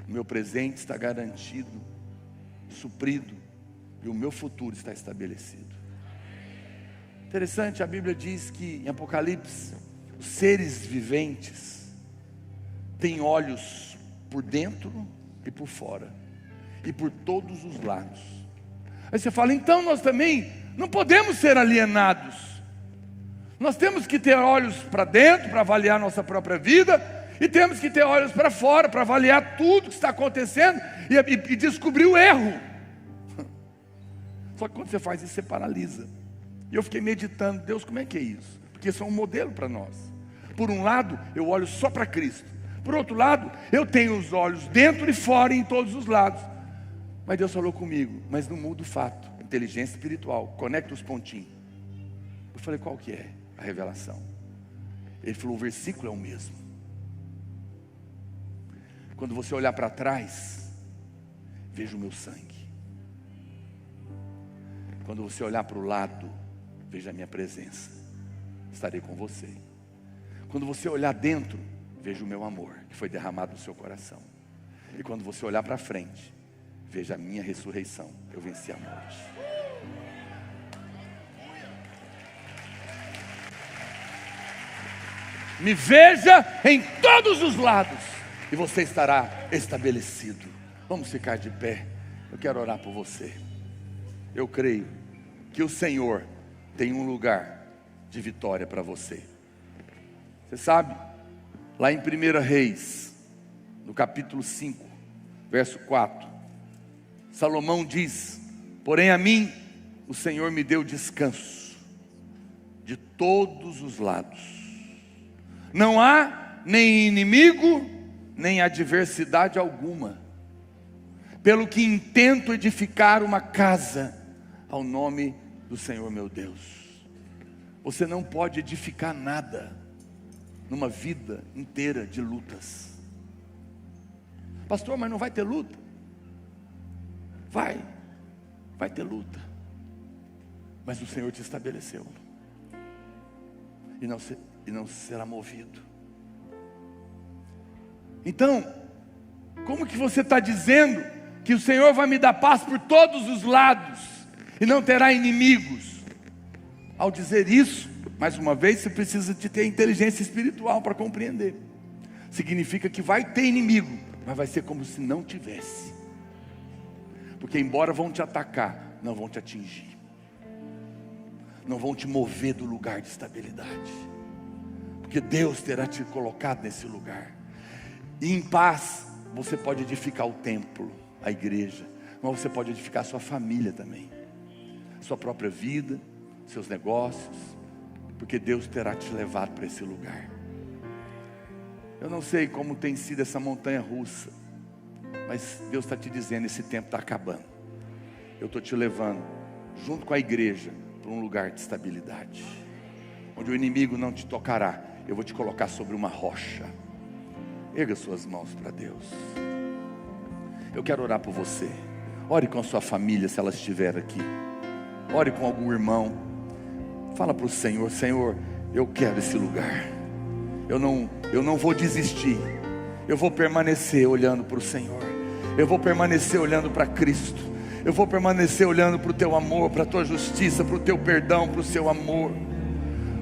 [SPEAKER 2] o meu presente está garantido, suprido, e o meu futuro está estabelecido. Interessante, a Bíblia diz que em Apocalipse, os seres viventes têm olhos por dentro e por fora, e por todos os lados. Aí você fala, então nós também não podemos ser alienados. Nós temos que ter olhos para dentro, para avaliar nossa própria vida, e temos que ter olhos para fora, para avaliar tudo que está acontecendo, e descobrir o erro. Só que quando você faz isso, você paralisa. E eu fiquei meditando, Deus, como é que é isso? Porque isso é um modelo para nós. Por um lado, eu olho só para Cristo. Por outro lado, eu tenho os olhos dentro e fora e em todos os lados. Mas Deus falou comigo, mas não muda o fato. Inteligência espiritual, conecta os pontinhos. Eu falei, qual que é a revelação? Ele falou, o versículo é o mesmo. Quando você olhar para trás, veja o meu sangue. Quando você olhar para o lado, veja a minha presença. Estarei com você. Quando você olhar dentro, veja o meu amor, que foi derramado no seu coração. E quando você olhar para frente, veja a minha ressurreição. Eu venci a morte. Me veja em todos os lados, e você estará estabelecido. Vamos ficar de pé. Eu quero orar por você. Eu creio que o Senhor tem um lugar de vitória para você. Você sabe, lá em 1 Reis, no capítulo 5, verso 4, Salomão diz, porém a mim, o Senhor me deu descanso de todos os lados. Não há nem inimigo, nem adversidade alguma, pelo que intento edificar uma casa ao nome do Senhor meu Deus. Você não pode edificar nada numa vida inteira de lutas. Pastor, mas não vai ter luta? Vai ter luta, mas o Senhor te estabeleceu, e não será movido. Então, como que você está dizendo que o Senhor vai me dar paz por todos os lados e não terá inimigos? Ao dizer isso, mais uma vez, você precisa de ter inteligência espiritual para compreender. Significa que vai ter inimigo, mas vai ser como se não tivesse. Porque embora vão te atacar, não vão te atingir, não vão te mover do lugar de estabilidade, porque Deus terá te colocado nesse lugar. E em paz, você pode edificar o templo, a igreja, mas você pode edificar a sua família também, sua própria vida, seus negócios, porque Deus terá te levado para esse lugar. Eu não sei como tem sido essa montanha russa, mas Deus está te dizendo, esse tempo está acabando. Eu estou te levando, junto com a igreja, para um lugar de estabilidade, onde o inimigo não te tocará. Eu vou te colocar sobre uma rocha. Erga suas mãos para Deus. Eu quero orar por você. Ore com a sua família, se ela estiver aqui. Ore com algum irmão. Fala para o Senhor, Senhor, eu quero esse lugar. Eu não vou desistir. Eu vou permanecer olhando para o Senhor. Eu vou permanecer olhando para Cristo. Eu vou permanecer olhando para o teu amor, para a tua justiça, para o teu perdão, para o seu amor.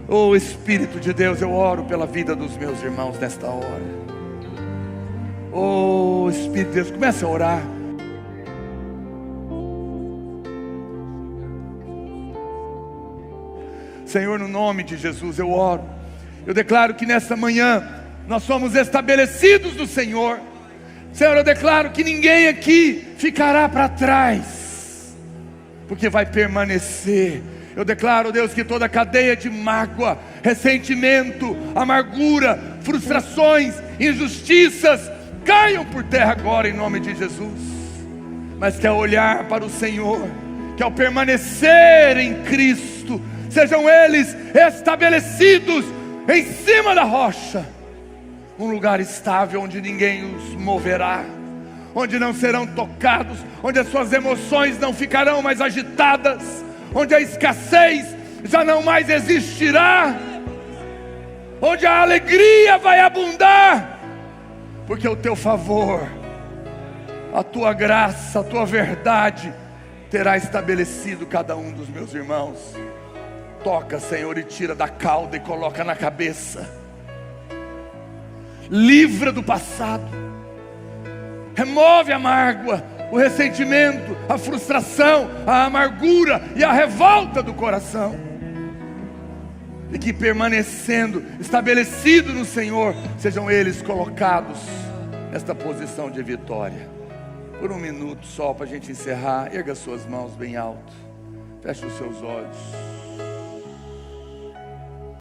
[SPEAKER 2] Oh Espírito de Deus, eu oro pela vida dos meus irmãos nesta hora. Oh Espírito de Deus, comece a orar. Senhor, no nome de Jesus eu oro. Eu declaro que nesta manhã nós somos estabelecidos do Senhor. Senhor, eu declaro que ninguém aqui ficará para trás, porque vai permanecer. Eu declaro, Deus, que toda cadeia de mágoa, ressentimento, amargura, frustrações, injustiças caiam por terra agora em nome de Jesus. Mas que ao olhar para o Senhor, que ao permanecer em Cristo, sejam eles estabelecidos em cima da rocha, um lugar estável onde ninguém os moverá, onde não serão tocados, onde as suas emoções não ficarão mais agitadas, onde a escassez já não mais existirá, onde a alegria vai abundar, porque o teu favor, a tua graça, a tua verdade terá estabelecido cada um dos meus irmãos. Toca, Senhor, e tira da cauda e coloca na cabeça. Livra do passado, remove a mágoa, o ressentimento, a frustração, a amargura e a revolta do coração, e que permanecendo, estabelecido no Senhor, sejam eles colocados nesta posição de vitória. Por um minuto só para a gente encerrar, erga suas mãos bem alto, feche os seus olhos.